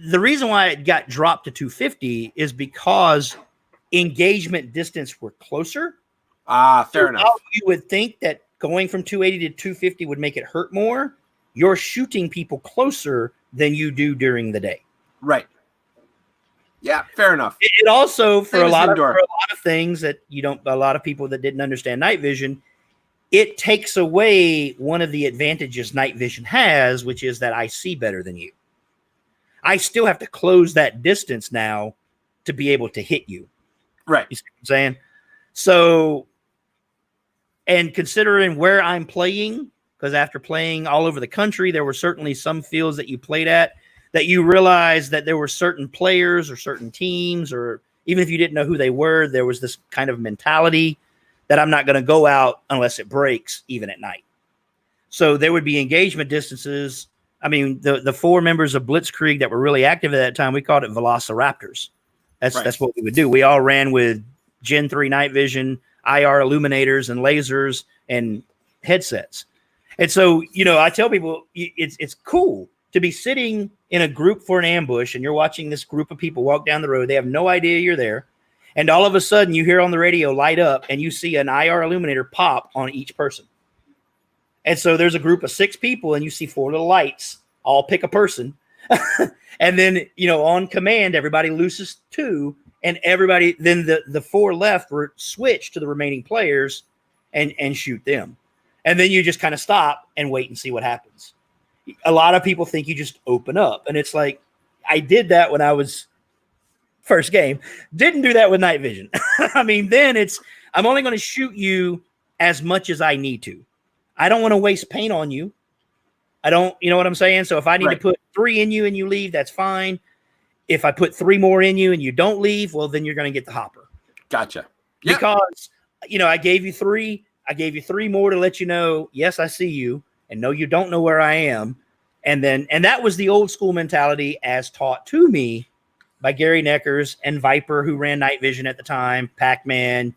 the reason why it got dropped to 250 is because engagement distance were closer. Fair enough. You would think that going from 280 to 250 would make it hurt more. You're shooting people closer than you do during the day. Right. Yeah, fair enough. It also, for a lot of things that a lot of people that didn't understand night vision, it takes away one of the advantages night vision has, which is that I see better than you. I still have to close that distance now to be able to hit you. Right. You see what I'm saying? So, and considering where I'm playing, because after playing all over the country, there were certainly some fields that you played at that you realized that there were certain players or certain teams, or even if you didn't know who they were, there was this kind of mentality that I'm not going to go out unless it breaks, even at night. So there would be engagement distances. I mean, the four members of Blitzkrieg that were really active at that time, we called it Velociraptors. That's what we would do. We all ran with Gen 3 night vision, IR illuminators and lasers and headsets. And so, I tell people it's cool to be sitting in a group for an ambush and you're watching this group of people walk down the road. They have no idea you're there. And all of a sudden you hear on the radio light up and you see an IR illuminator pop on each person. And so there's a group of 6 people and you see 4 little lights, all pick a person. And then, on command, everybody loses 2 and everybody, then the 4 left were switched to the remaining players and shoot them. And then you just kind of stop and wait and see what happens. A lot of people think you just open up. And it's like, I did that when I was first game. Didn't do that with night vision. I mean, then I'm only going to shoot you as much as I need to. I don't want to waste paint on you. I don't, you know what I'm saying? So if I need to put 3 in you and you leave, that's fine. If I put 3 more in you and you don't leave, well, then you're going to get the hopper. Gotcha. Yep. Because, I gave you 3. I gave you 3 more to let you know, yes, I see you. And no, you don't know where I am. And that was the old school mentality as taught to me by Gary Neckers and Viper, who ran Night Vision at the time, Pac-Man.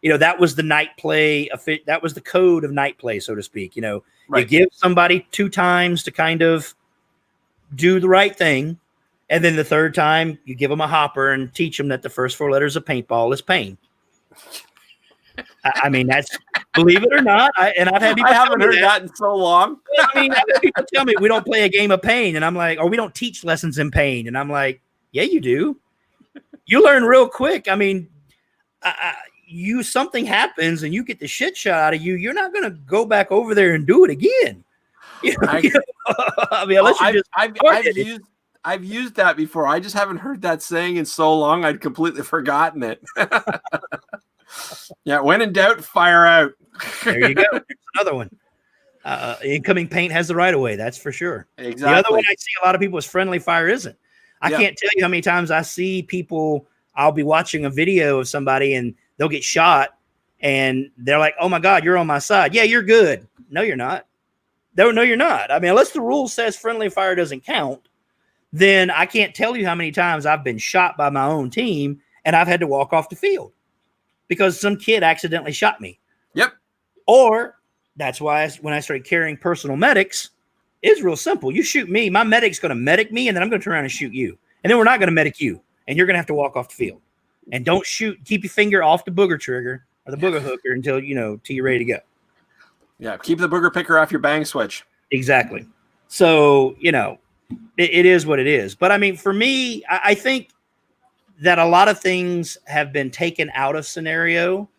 That was the night play. That was the code of night play, so to speak. You give somebody 2 times to kind of do the right thing. And then the 3rd time you give them a hopper and teach them that the first 4 letters of paintball is pain. I mean, that's, believe it or not. I haven't heard that in so long. I mean, I've had people tell me we don't play a game of pain. And I'm like, or we don't teach lessons in pain. And I'm like, yeah, you do. You learn real quick. I mean, something happens and you get the shit shot out of you. You're not going to go back over there and do it again. I mean, unless I've used that before. I just haven't heard that saying in so long. I'd completely forgotten it. Yeah, when in doubt, fire out. There you go. There's another one. Incoming paint has the right of way. That's for sure. Exactly. The other one I see a lot of people is friendly fire isn't. I can't tell you how many times I see people. I'll be watching a video of somebody and they'll get shot and they're like, "Oh my God, you're on my side." Yeah, you're good. No, you're not. No, you're not. I mean, unless the rule says friendly fire doesn't count, then I can't tell you how many times I've been shot by my own team and I've had to walk off the field because some kid accidentally shot me. Yep. Or that's why when I started carrying personal medics, it's real simple. You shoot me, my medic's going to medic me, and then I'm going to turn around and shoot you. And then we're not going to medic you, and you're going to have to walk off the field. And don't shoot. Keep your finger off the booger trigger or the booger hooker until you're ready to go. Yeah, keep the booger picker off your bang switch. Exactly. So, it is what it is. But, I mean, for me, I think that a lot of things have been taken out of scenario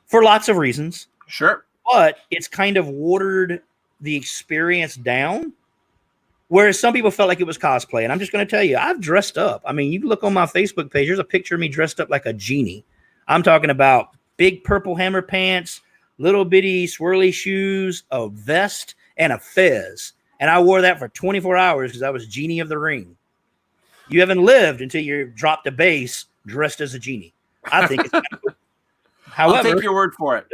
for lots of reasons. Sure. But it's kind of watered the experience down, whereas some people felt like it was cosplay. And I'm just going to tell you, I've dressed up. I mean, you can look on my Facebook page. There's a picture of me dressed up like a genie. I'm talking about big purple hammer pants, little bitty swirly shoes, a vest, and a fez. And I wore that for 24 hours because I was Genie of the Ring. You haven't lived until you dropped a base dressed as a genie. I think it's kind of cool. However, I'll take your word for it.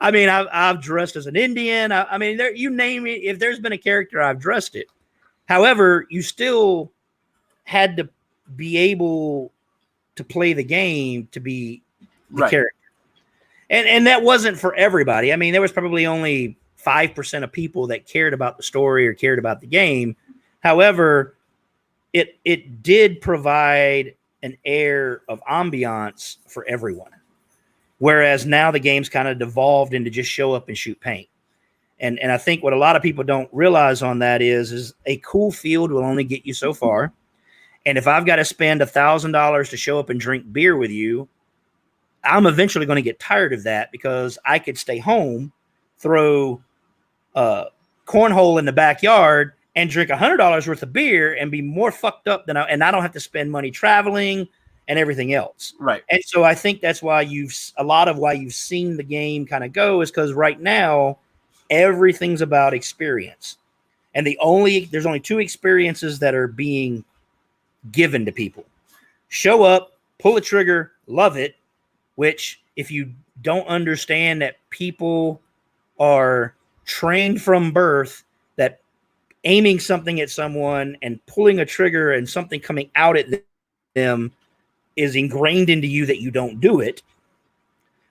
I mean, I've dressed as an Indian. I mean, you name it. If there's been a character, I've dressed it. However, you still had to be able to play the game to be the character. And that wasn't for everybody. I mean, there was probably only 5% of people that cared about the story or cared about the game. However, it did provide an air of ambiance for everyone. Whereas now the game's kind of devolved into just show up and shoot paint. And I think what a lot of people don't realize on that is a cool field will only get you so far. And if I've got to spend $1,000 to show up and drink beer with you, I'm eventually going to get tired of that because I could stay home, throw cornhole in the backyard, and drink $100 worth of beer and be more fucked up than and I don't have to spend money traveling and everything else. Right. And so I think that's why a lot of why you've seen the game kind of go is because right now everything's about experience. And there's only 2 experiences that are being given to people. Show up, pull a trigger, love it, which if you don't understand that people are trained from birth that aiming something at someone and pulling a trigger and something coming out at them is ingrained into you that you don't do it,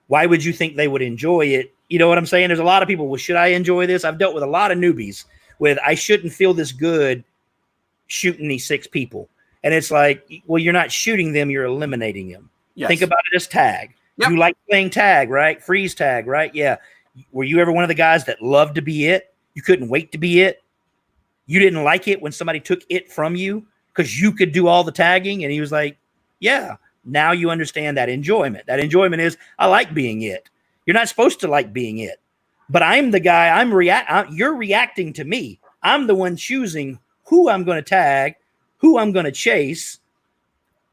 why would you think they would enjoy it? You know what I'm saying? There's a lot of people, well, should I enjoy this? I've dealt with a lot of newbies with, I shouldn't feel this good shooting these 6 people. And it's like, well, you're not shooting them, you're eliminating them. Yes. Think about it as tag. Yep. You like playing tag, right? Freeze tag, right? Yeah. Were you ever one of the guys that loved to be it? You couldn't wait to be it? You didn't like it when somebody took it from you because you could do all the tagging? And he was like, yeah, now you understand that enjoyment. That enjoyment is, I like being it. You're not supposed to like being it. But I'm the guy, you're reacting to me. I'm the one choosing who I'm going to tag, who I'm going to chase.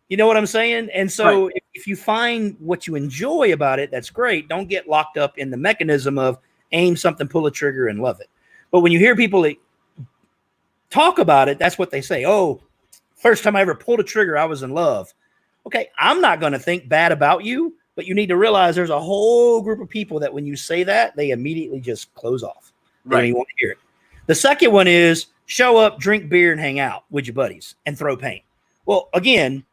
You know what I'm saying? And so if you find what you enjoy about it, that's great. Don't get locked up in the mechanism of aim something, pull a trigger, and love it. But when you hear people talk about it, that's what they say. Oh, first time I ever pulled a trigger, I was in love. Okay, I'm not going to think bad about you, but you need to realize there's a whole group of people that when you say that, they immediately just close off. They don't even want to hear it. The second one is show up, drink beer, and hang out with your buddies and throw paint. Well, again,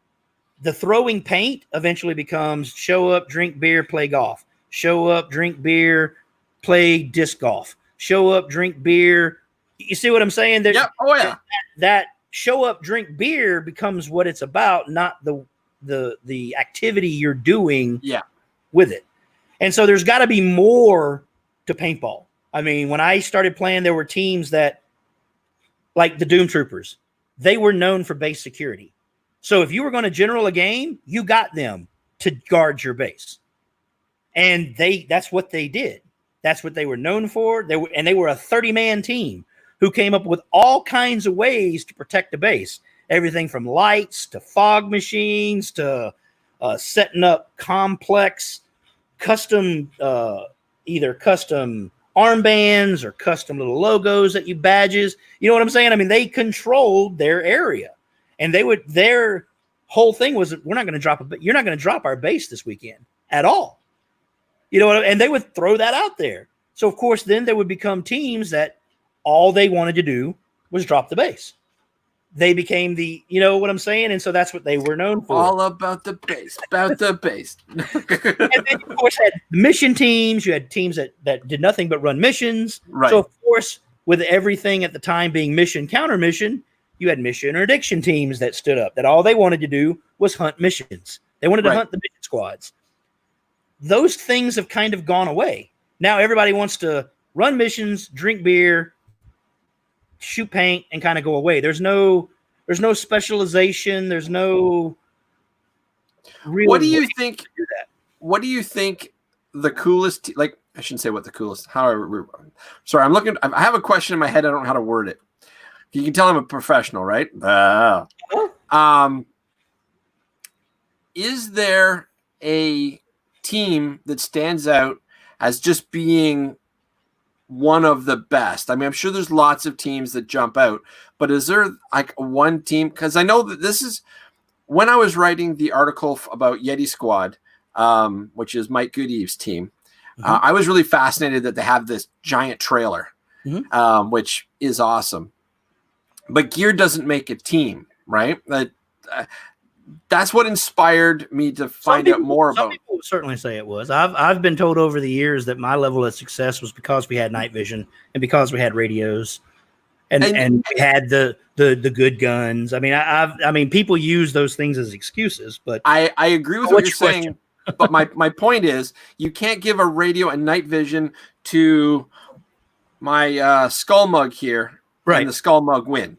the throwing paint eventually becomes show up, drink beer, play golf. Show up, drink beer, play disc golf. Show up, drink beer. You see what I'm saying? Yeah. Oh yeah. That show up, drink beer becomes what it's about, not the activity you're doing with it. And so there's got to be more to paintball. I mean, when I started playing, there were teams that, like the Doom Troopers, they were known for base security. So if you were going to general a game, you got them to guard your base. And that's what they did. That's what they were known for. They were a 30-man team who came up with all kinds of ways to protect the base. Everything from lights to fog machines to setting up complex custom, either custom armbands or custom little logos that you badges. You know what I'm saying? I mean, they controlled their area, and their whole thing was, you're not going to drop our base this weekend at all. You know what? And they would throw that out there. So of course, then there would become teams that all they wanted to do was drop the base. They became you know what I'm saying? And so that's what they were known for. All about the base, about the base. And then you, of course, had mission teams. You had teams that did nothing but run missions. Right. So, of course, with everything at the time being mission, counter mission, you had mission interdiction teams that stood up, that all they wanted to do was hunt missions. They wanted to hunt the mission squads. Those things have kind of gone away. Now everybody wants to run missions, drink beer, shoot paint, and kind of go away. There's no specialization. There's no real. What do you think? What do you think the coolest? I shouldn't say what the coolest. However, sorry, I'm looking. I have a question in my head. I don't know how to word it. You can tell I'm a professional, right? Is there a team that stands out as just being one of the best? I mean, I'm sure there's lots of teams that jump out, but is there like one team? Because I know that this is when I was writing the article about Yeti Squad, which is Mike Goodeve's team. I was really fascinated that they have this giant trailer, which is awesome. But gear doesn't make a team, right? That's what inspired me to find out more about. Some people would certainly say it was. I've been told over the years that my level of success was because we had night vision and because we had radios, and we had the good guns. I mean, I mean, people use those things as excuses, but I agree with what you're saying. But my point is, you can't give a radio and night vision to my skull mug here, and the skull mug win.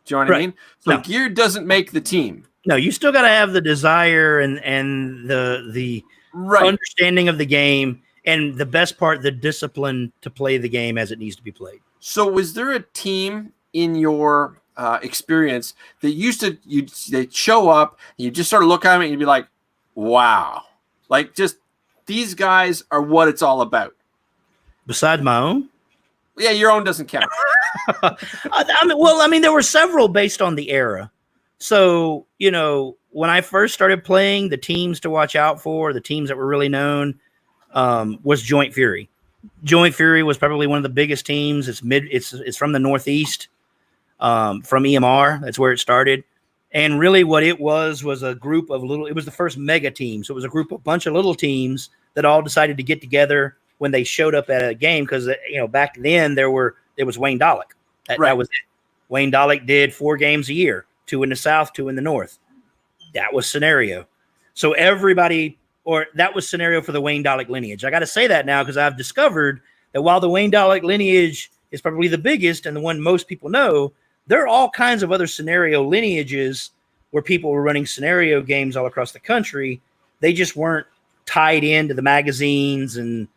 Do you know what I mean? So gear doesn't make the team. No, you still got to have the desire and the understanding of the game, and the best part, the discipline to play the game as it needs to be played. So was there a team in your experience that they'd show up, and you just sort of look at them and you'd be like, wow, like just these guys are what it's all about? Besides my own? Yeah, your own doesn't count. I mean, there were several based on the era. So, you know, when I first started playing, the teams to watch out for, the teams that were really known, was Joint Fury. Joint Fury was probably one of the biggest teams. It's from the Northeast, from EMR. That's where it started. And really what it was a group of it was the first mega team. So it was a bunch of little teams that all decided to get together when they showed up at a game. Cause back then there was Wayne Dollick. That was it. Wayne Dollick did 4 games a year. 2 in the South, 2 in the North. That was scenario. So that was scenario for the Wayne Dollick lineage. I got to say that now because I've discovered that while the Wayne Dollick lineage is probably the biggest and the one most people know, there are all kinds of other scenario lineages where people were running scenario games all across the country. They just weren't tied into the magazines and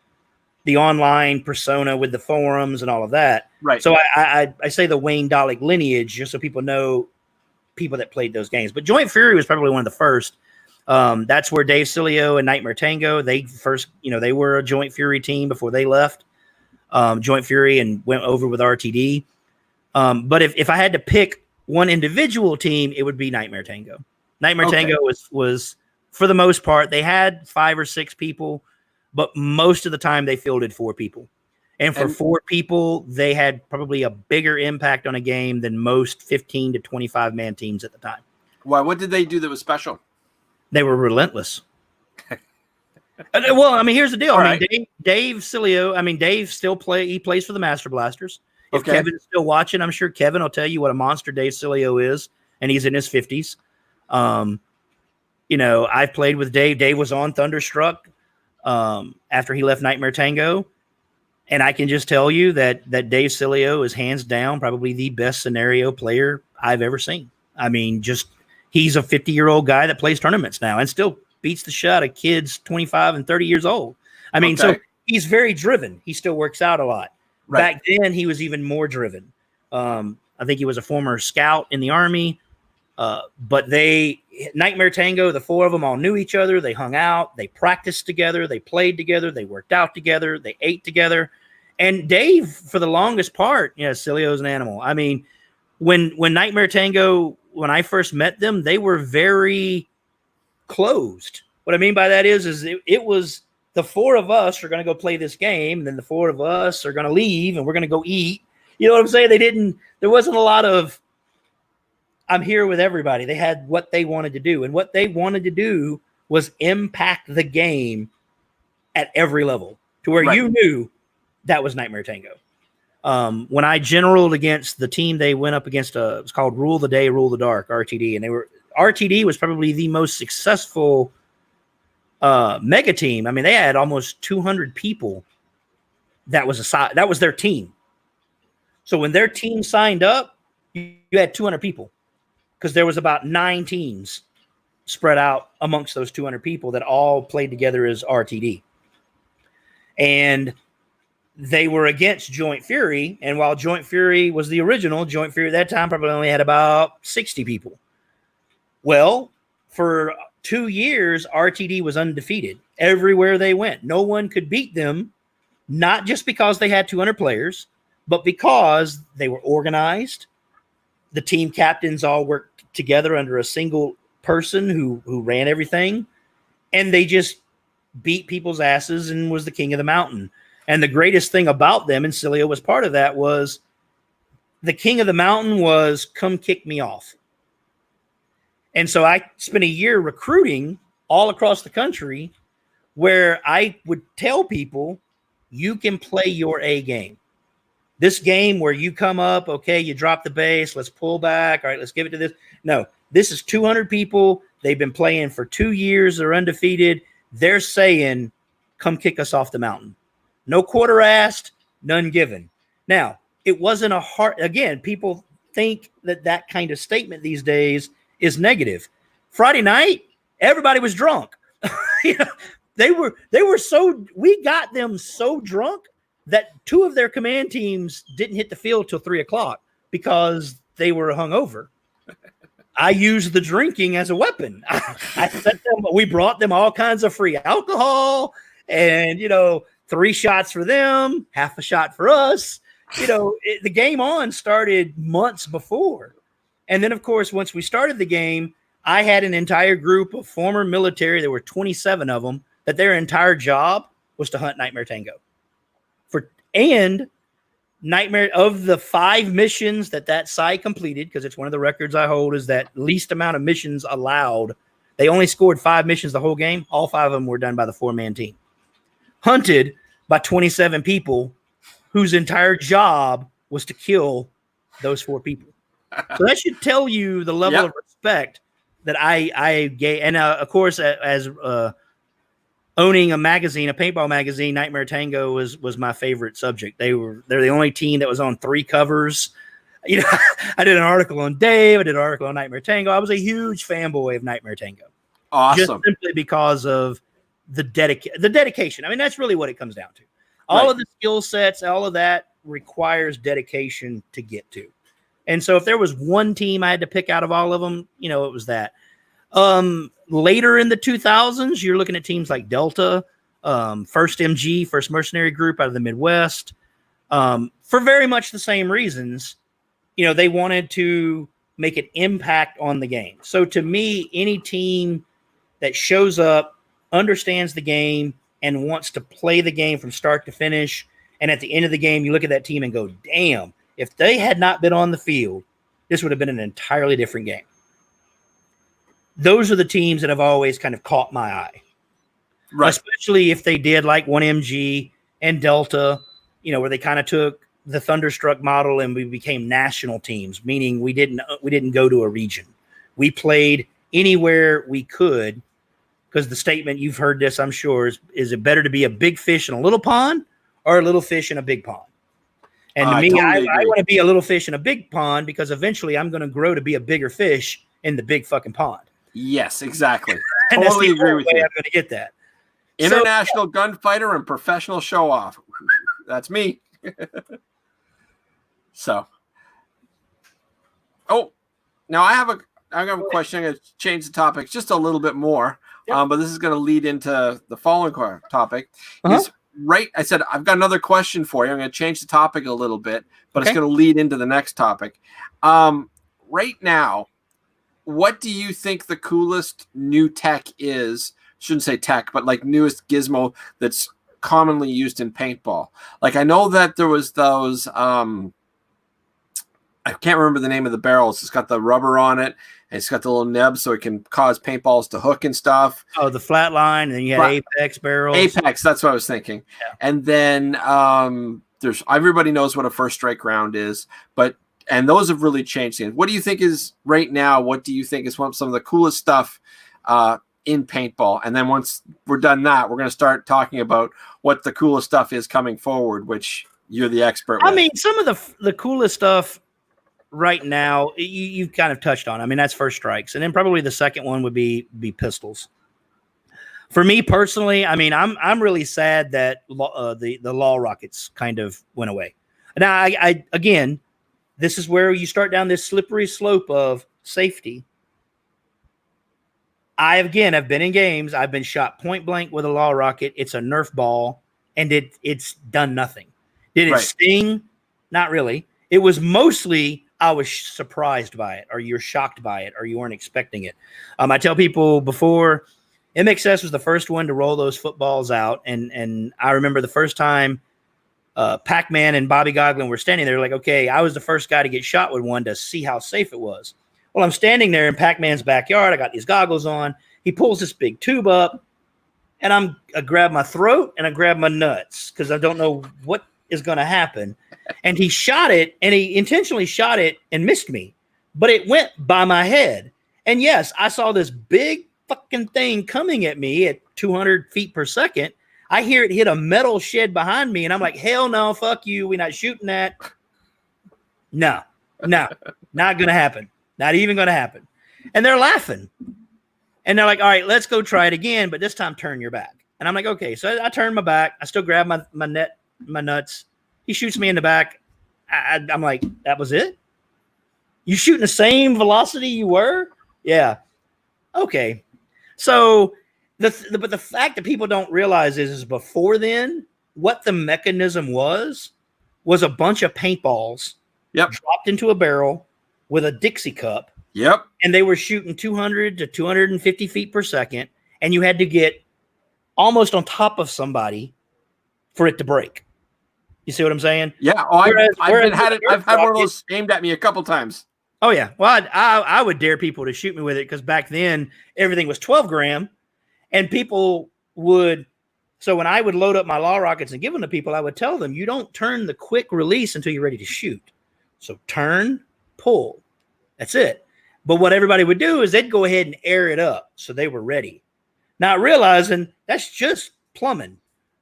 the online persona with the forums and all of that. Right. So I say the Wayne Dollick lineage just so people know people that played those games. But Joint Fury was probably one of the first. That's where Dave Sileo and Nightmare Tango, they were a Joint Fury team before they left Joint Fury and went over with RTD. But if I had to pick one individual team, it would be Nightmare Tango. Nightmare Tango was for the most part, they had 5 or 6 people, but most of the time they fielded 4 people. And for 4 people, they had probably a bigger impact on a game than most 15 to 25 man teams at the time. Why? What did they do that was special? They were relentless. Well, I mean, here's the deal. All I mean, right. Dave Sileo. I mean, Dave still he plays for the Master Blasters. If Okay. Kevin's still watching, I'm sure Kevin will tell you what a monster Dave Sileo is, and he's in his 50s. You know, I've played with Dave. Dave was on Thunderstruck after he left Nightmare Tango, and I can just tell you that Dave Sileo is hands down probably the best scenario player I've ever seen. I mean, just he's a 50-year-old guy that plays tournaments now and still beats the shot of kids 25 and 30 years old. I mean, so he's very driven. He still works out a lot. Right. Back then, he was even more driven. I think he was a former scout in the Army. But Nightmare Tango, the four of them all knew each other. They hung out. They practiced together. They played together. They worked out together. They ate together. And Dave, for the longest part, Sileo's an animal. I mean, when Nightmare Tango, when I first met them, they were very closed. What I mean by that is it was the four of us are going to go play this game, and then the four of us are going to leave, and we're going to go eat. You know what I'm saying? There wasn't a lot of, I'm here with everybody. They had what they wanted to do, and what they wanted to do was impact the game at every level to where you knew that was Nightmare Tango. When I generaled against the team, they went up against it was called Rule the Day, Rule the Dark, RTD, and RTD was probably the most successful mega team. I mean, they had almost 200 people. That was their team. So when their team signed up, you had 200 people because there was about 9 teams spread out amongst those 200 people that all played together as RTD. And they were against Joint Fury. And while Joint Fury was the original, Joint Fury at that time probably only had about 60 people. Well, for 2 years, RTD was undefeated everywhere they went. No one could beat them, not just because they had 200 players, but because they were organized. The team captains all worked together under a single person who ran everything, and they just beat people's asses and was the king of the mountain. And the greatest thing about them, and Sileo was part of that, was the king of the mountain was come kick me off. And so I spent a year recruiting all across the country where I would tell people, you can play your A game. This game where you come up, okay, you drop the base, let's pull back. All right, let's give it to this. No, this is 200 people. They've been playing for 2 years. They're undefeated. They're saying, come kick us off the mountain. No quarter asked, none given. Now, it wasn't a hard, again, people think that kind of statement these days is negative. Friday night, everybody was drunk. They were so, we got them so drunk that 2 of their command teams didn't hit the field till 3:00 because they were hungover. I used the drinking as a weapon. We brought them all kinds of free alcohol and, 3 shots for them, half a shot for us. The game on started months before. And then, of course, once we started the game, I had an entire group of former military. There were 27 of them that their entire job was to hunt Nightmare Tango. And Nightmare, of the 5 missions that site completed, because it's one of the records I hold, is that least amount of missions allowed. They only scored 5 missions the whole game. All 5 of them were done by the 4-man team. Hunted by 27 people whose entire job was to kill those 4 people. So that should tell you the level of respect that I gave. And of course, as owning a magazine, a paintball magazine, Nightmare Tango was my favorite subject. They're the only team that was on 3 covers. I did an article on Dave. I did an article on Nightmare Tango. I was a huge fanboy of Nightmare Tango. Awesome. Just simply because of the dedication. I mean, that's really what it comes down to. All of the skill sets, all of that requires dedication to get to. And so if there was one team I had to pick out of all of them, it was that. Later in the 2000s, you're looking at teams like Delta, First MG, First Mercenary Group out of the Midwest, for very much the same reasons. They wanted to make an impact on the game. So to me, any team that shows up, understands the game, and wants to play the game from start to finish, and at the end of the game, you look at that team and go, damn, if they had not been on the field, this would have been an entirely different game. those are the teams that have always kind of caught my eye. Right. Especially if they did like 1MG and Delta, where they kind of took the Thunderstruck model and we became national teams, meaning we didn't go to a region. We played anywhere we could, because the statement, you've heard this, I'm sure, is it better to be a big fish in a little pond or a little fish in a big pond? And to me, totally I want to be a little fish in a big pond, because eventually I'm going to grow to be a bigger fish in the big fucking pond. Yes, exactly. And Totally agree with you. I'm going to get that. International gunfighter and professional show off. That's me. So, now I have a question. I'm going to change the topic just a little bit more, but this is going to lead into the following topic. Is Wright? I said I've got another question for you. I'm going to change the topic a little bit, but it's going to lead into the next topic. Right now, what do you think the coolest new tech is? Shouldn't say tech, but like newest gizmo that's commonly used in paintball. Like, I know that there was those, I can't remember the name of the barrels. It's got the rubber on it, and it's got the little nib so it can cause paintballs to hook and stuff. Oh, the Flatline, and then you had Apex barrels. Apex, that's what I was thinking. Yeah. And then there's, everybody knows what a first strike round is, and those have really changed things. What do you think is right now? What do you think is some of the coolest stuff in paintball? And then once we're done that, we're going to start talking about what the coolest stuff is coming forward, which you're the expert with. I mean, some of the coolest stuff right now, you've kind of touched on. I mean, that's first strikes. And then probably the second one would be pistols. For me personally, I mean, I'm really sad that the law rockets kind of went away. Now, I again, this is where you start down this slippery slope of safety. I've been in games. I've been shot point blank with a law rocket. It's a Nerf ball, and it's done nothing. Did it sting? Not really. It was mostly I was surprised by it, or you're shocked by it, or you weren't expecting it. I tell people before, MXS was the first one to roll those footballs out, and I remember the first time Pac-Man and Bobby Goglin were standing there, like, okay, I was the first guy to get shot with one to see how safe it was. Well, I'm standing there in Pac-Man's backyard. I got these goggles on. He pulls this big tube up, and I grab my throat and I grab my nuts because I don't know what is going to happen. And he shot it, and he intentionally shot it and missed me, but it went by my head. And yes, I saw this big fucking thing coming at me at 200 feet per second. I hear it hit a metal shed behind me, and I'm like, hell no, fuck you. We're not shooting that. No, not going to happen. Not even going to happen. And they're laughing. And they're like, all right, let's go try it again, but this time turn your back. And I'm like, okay. So I turn my back. I still grab my nuts. He shoots me in the back. I'm like, that was it? You shooting the same velocity you were? Yeah. Okay. So but the fact that people don't realize is before then, what the mechanism was a bunch of paintballs dropped into a barrel with a Dixie cup. Yep. And they were shooting 200 to 250 feet per second. And you had to get almost on top of somebody for it to break. You see what I'm saying? Yeah. Oh, I've had one of those aimed at me a couple times. Oh, yeah. Well, I would dare people to shoot me with it because back then everything was 12 gram. And people would, so when I would load up my law rockets and give them to people, I would tell them, you don't turn the quick release until you're ready to shoot. So turn, pull. That's it. But what everybody would do is they'd go ahead and air it up so they were ready. Not realizing that's just plumbing.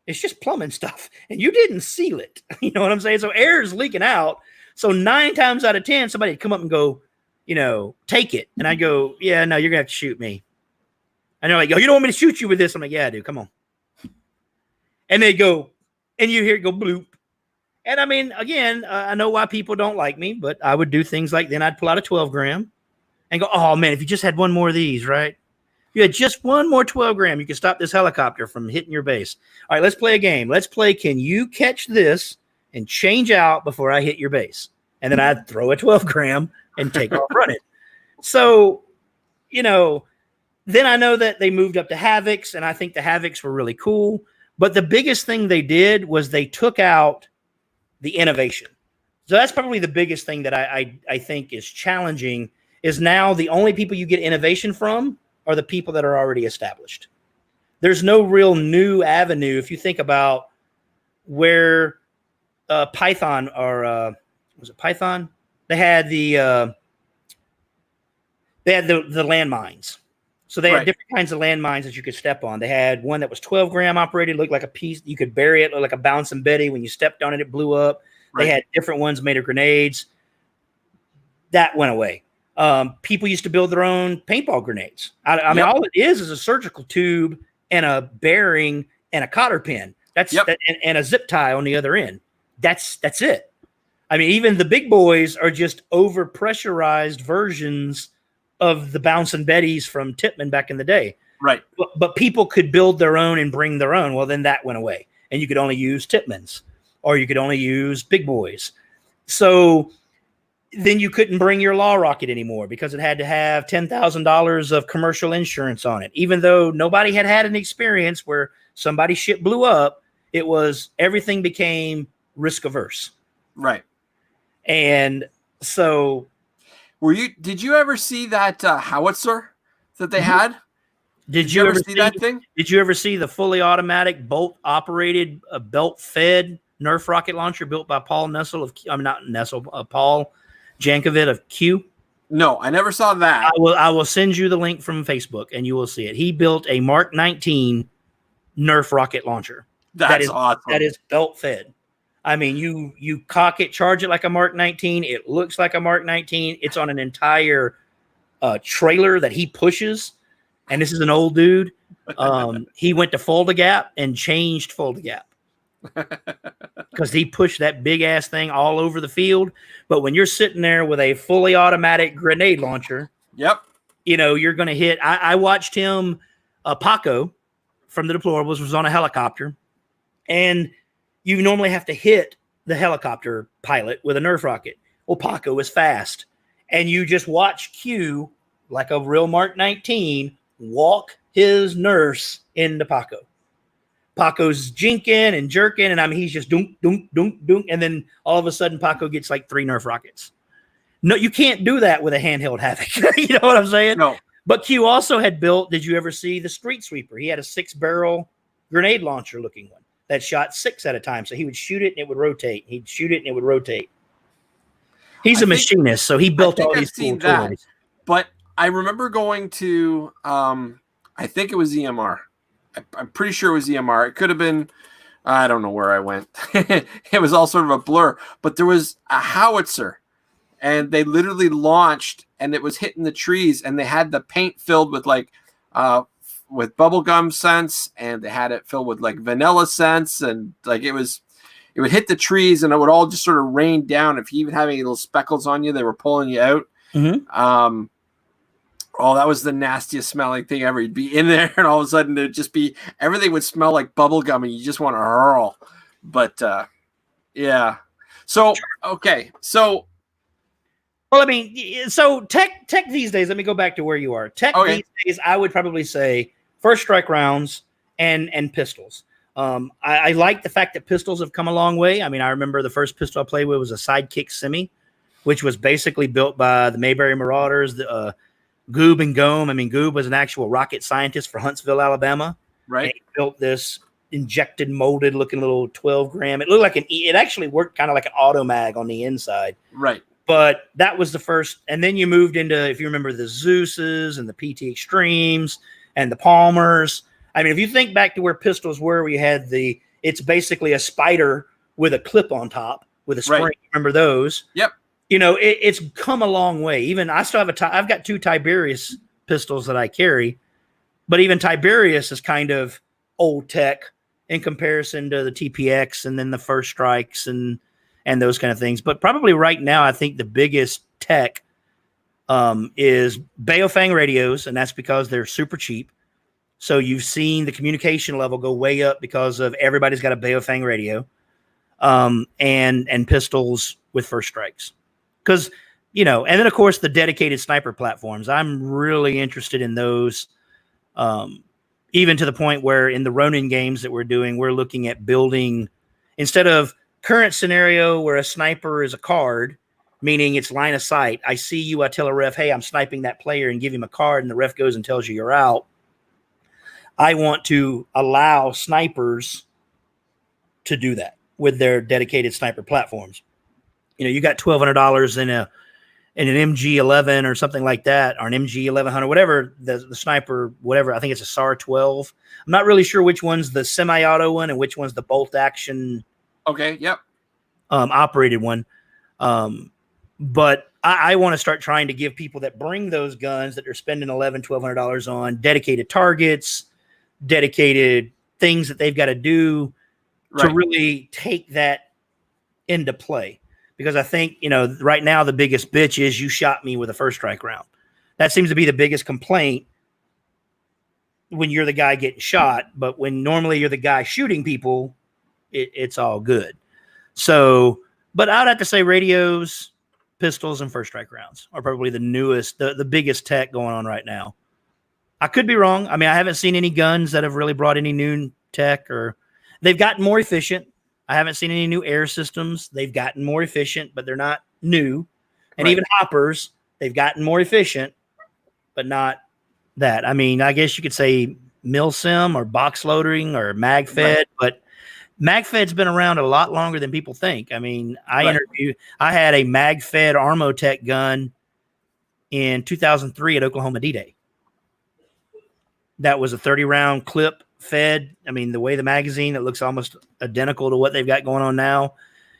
It's just plumbing stuff. And you didn't seal it. You know what I'm saying? So air is leaking out. So 9 times out of 10, somebody would come up and go, take it. And I'd go, yeah, no, you're going to have to shoot me. And they're like, yo, you don't want me to shoot you with this? I'm like, yeah, dude, come on. And they go, and you hear it go bloop. And I mean, again, I know why people don't like me, but I would do things like then I'd pull out a 12 gram and go, oh, man, if you just had one more of these, right? If you had just one more 12 gram, you could stop this helicopter from hitting your base. All right, let's play a game. Let's play, can you catch this and change out before I hit your base? And then I'd throw a 12 gram and take off running. So, then I know that they moved up to Havocs, and I think the Havocs were really cool. But the biggest thing they did was they took out the innovation. So that's probably the biggest thing that I think is challenging is now the only people you get innovation from are the people that are already established. There's no real new avenue. If you think about where Python or was it Python? They had the landmines. So they had different kinds of landmines that you could step on. They had one that was 12 gram operated, looked like a piece. You could bury it, looked like a bouncing Betty. When you stepped on it, it blew up. Right. They had different ones made of grenades. That went away. People used to build their own paintball grenades. I mean, all it is a surgical tube and a bearing and a cotter pin. That's and a zip tie on the other end. That's it. I mean, even the big boys are just over pressurized versions of the bouncing Betties from Tippmann back in the day. Right. But people could build their own and bring their own. Well, then that went away. And you could only use Tippmanns, or you could only use big boys. So then you couldn't bring your law rocket anymore because it had to have $10,000 of commercial insurance on it. Even though nobody had an experience where somebody's ship blew up, everything became risk averse. Right. And so did you ever see that howitzer that they had? Did you ever see that thing? Did you ever see the fully automatic bolt operated belt fed Nerf rocket launcher built by Paul Jankovic of Q? No, I never saw that. I will send you the link from Facebook and you will see it. He built a Mark 19 Nerf rocket launcher. That's awesome. That is belt fed. I mean, you cock it, charge it like a Mark 19. It looks like a Mark 19. It's on an entire trailer that he pushes. And this is an old dude. He went to Fold-A-Gap and changed Fold-A-Gap because he pushed that big ass thing all over the field. But when you're sitting there with a fully automatic grenade launcher, you're going to hit. I watched him, Paco from the Deplorables was on a helicopter, and you normally have to hit the helicopter pilot with a Nerf rocket. Well, Paco is fast, and you just watch Q, like a real Mark 19, walk his Nerfs into Paco. Paco's jinking and jerking, and I mean, he's just dunk, dunk, dunk, dunk, and then all of a sudden Paco gets like 3 Nerf rockets. No, you can't do that with a handheld Havoc. You know what I'm saying? No. But Q also had built, did you ever see the Street Sweeper? He had a 6-barrel grenade launcher looking one that shot 6 at a time. So he would shoot it and it would rotate. He'd shoot it and it would rotate. He's a machinist, so he built all these cool toys. But I remember going to, I think it was EMR. I'm pretty sure it was EMR. It could have been, I don't know where I went. It was all sort of a blur. But there was a howitzer, and they literally launched, and it was hitting the trees, and they had the paint filled with with bubblegum scents, and they had it filled with like vanilla scents, and like it would hit the trees, and it would all just sort of rain down. If you even had any little speckles on you, they were pulling you out. Mm-hmm. Oh, that was the nastiest smelling thing ever. You'd be in there, and all of a sudden it'd just be, everything would smell like bubblegum, and you just want to hurl. But yeah. So okay. So well, I mean, so tech these days, let me go back to where you are. These days, I would probably say first strike rounds and pistols. I like the fact that pistols have come a long way. I mean, I remember the first pistol I played with was a Sidekick Semi, which was basically built by the Mayberry Marauders, the Goob and Gome. I mean, Goob was an actual rocket scientist for Huntsville, Alabama. Right. And he built this injected, molded looking little 12 gram. It looked like it actually worked kind of like an auto mag on the inside. Right. But that was the first. And then you moved into, if you remember, the Zeus's and the PT Extremes and the Palmers. I mean, if you think back to where pistols were, we had it's basically a spider with a clip on top with a spring. Right. Remember those? Yep. You know, it's come a long way. Even I still have I've got 2 Tiberius pistols that I carry, but even Tiberius is kind of old tech in comparison to the TPX and then the First Strikes and those kind of things. But probably right now, I think the biggest tech is Baofeng radios, and that's because they're super cheap. So you've seen the communication level go way up because of everybody's got a Baofeng radio, and pistols with First Strikes. Because, you know, and then, of course, the dedicated sniper platforms. I'm really interested in those, even to the point where in the Ronin games that we're doing, we're looking at building, instead of current scenario where a sniper is a card, meaning it's line of sight. I see you, I tell a ref, hey, I'm sniping that player, and give him a card, and the ref goes and tells you you're out. I want to allow snipers to do that with their dedicated sniper platforms. You got $1,200 in an MG11 or something like that, or an MG 1100, whatever the sniper, whatever. I think it's a SAR 12. I'm not really sure which one's the semi-auto one and which one's the bolt action. Okay. Yep. Operated one. But I want to start trying to give people that bring those guns that they're spending $1,200 on dedicated targets, dedicated things that they've got to do to really take that into play. Because I think, right now the biggest bitch is you shot me with a first strike round. That seems to be the biggest complaint when you're the guy getting shot. But when normally you're the guy shooting people, it's all good. So, but I would have to say radios, pistols, and first strike rounds are probably the newest, the biggest tech going on right now. I could be wrong. I mean, I haven't seen any guns that have really brought any new tech, or they've gotten more efficient. I haven't seen any new air systems. They've gotten more efficient, but they're not new. And even hoppers, they've gotten more efficient, but not that. I mean, I guess you could say milsim or box loading or mag-fed, but mag-fed's been around a lot longer than people think. I mean, I had a mag-fed Armotech gun in 2003 at Oklahoma D-Day. That was a 30-round clip fed. I mean, the way the magazine, it looks almost identical to what they've got going on now.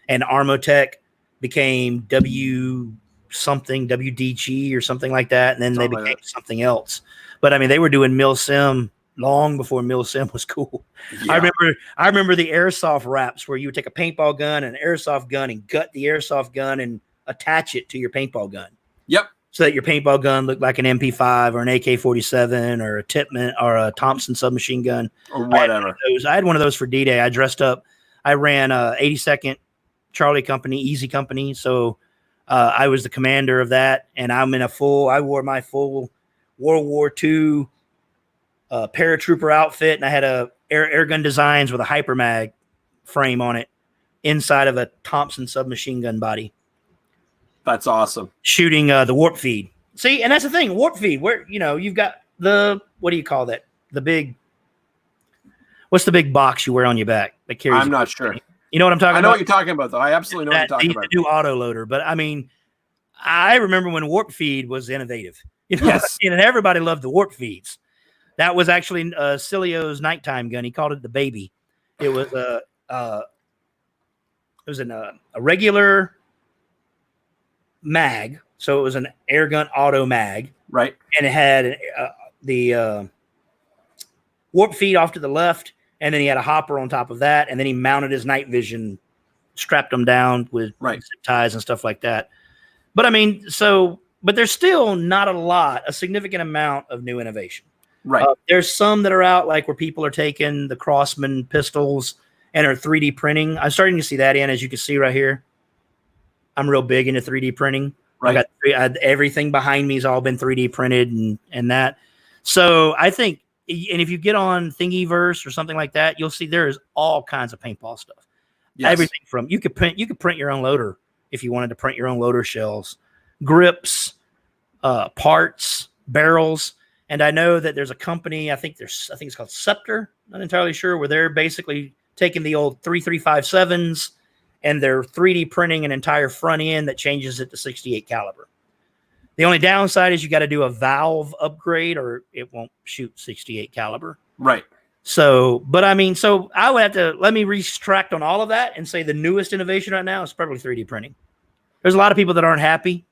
And Armotech became WDG or something like that. And then they became something else. But I mean, they were doing milsim long before milsim was cool. Yeah. I remember the airsoft wraps where you would take a paintball gun and an airsoft gun and gut the airsoft gun and attach it to your paintball gun. Yep. So that your paintball gun looked like an MP5 or an AK-47 or a Tippmann or a Thompson submachine gun or whatever. I had one of those for D-Day. I dressed up. I ran 82nd Charlie Company, Easy Company. So I was the commander of that, and I wore my full World War II paratrooper outfit, and I had a air gun designs with a hypermag frame on it inside of a Thompson submachine gun body. That's awesome. Shooting the warp feed. See, and that's the thing, warp feed, where, you've got what do you call that? What's the big box you wear on your back that carries? I'm not sure. You know what I'm talking about? I know what you're talking about, though. I absolutely know what you're talking about. The new auto-loader. But, I mean, I remember when warp feed was innovative. Yes. And everybody loved the warp feeds. That was actually Sileo's nighttime gun. He called it the baby. It was a regular mag, so it was an air gun auto mag, right? And it had the warp feed off to the left, and then he had a hopper on top of that, and then he mounted his night vision, strapped them down with zip ties and stuff like that. But I mean, but there's still not a significant amount of new innovation. Right. There's some that are out, like where people are taking the Crossman pistols and are 3D printing. I'm starting to see that as you can see right here. I'm real big into 3D printing. Right. Everything behind me has all been 3D printed and that. So I think, and if you get on Thingiverse or something like that, you'll see there is all kinds of paintball stuff. Yes. Everything from you could print your own loader if you wanted to print your own loader shells, grips, parts, barrels. And I know that there's a company, I think it's called Scepter, not entirely sure, where they're basically taking the old 3.357s and they're 3D printing an entire front end that changes it to 68 caliber. The only downside is you got to do a valve upgrade or it won't shoot 68 caliber. Right. So, but I mean, so I would have to, let me retract on all of that and say the newest innovation right now is probably 3D printing. There's a lot of people that aren't happy.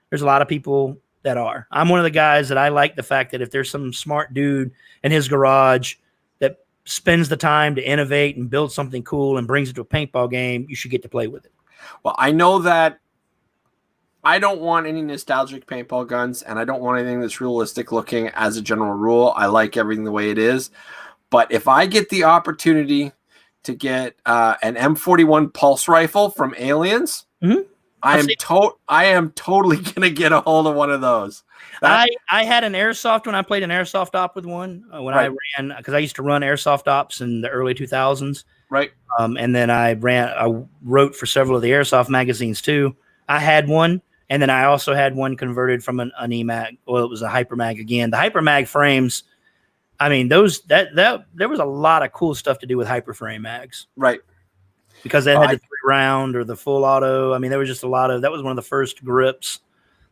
There's a lot of people that are. I'm one of the guys that I like the fact that if there's some smart dude in his garage that spends the time to innovate and build something cool and brings it to a paintball game, you should get to play with it. Well, I know that I don't want any nostalgic paintball guns, and I don't want anything that's realistic looking as a general rule. I like everything the way it is. But if I get the opportunity to get an M41 pulse rifle from Aliens, I am totally going to get a hold of one of those. I had an airsoft when I played an airsoft op with one when I ran, because I used to run airsoft ops in the early 2000s. Right. And then I wrote for several of the airsoft magazines too. I had one, and then I also had one converted from an EMAG. Well, it was a Hypermag again. The Hypermag frames, I mean, those that there was a lot of cool stuff to do with Hyperframe mags. Right. Because they had the 3-round or the full auto. I mean, there was just a lot of, that was one of the first grips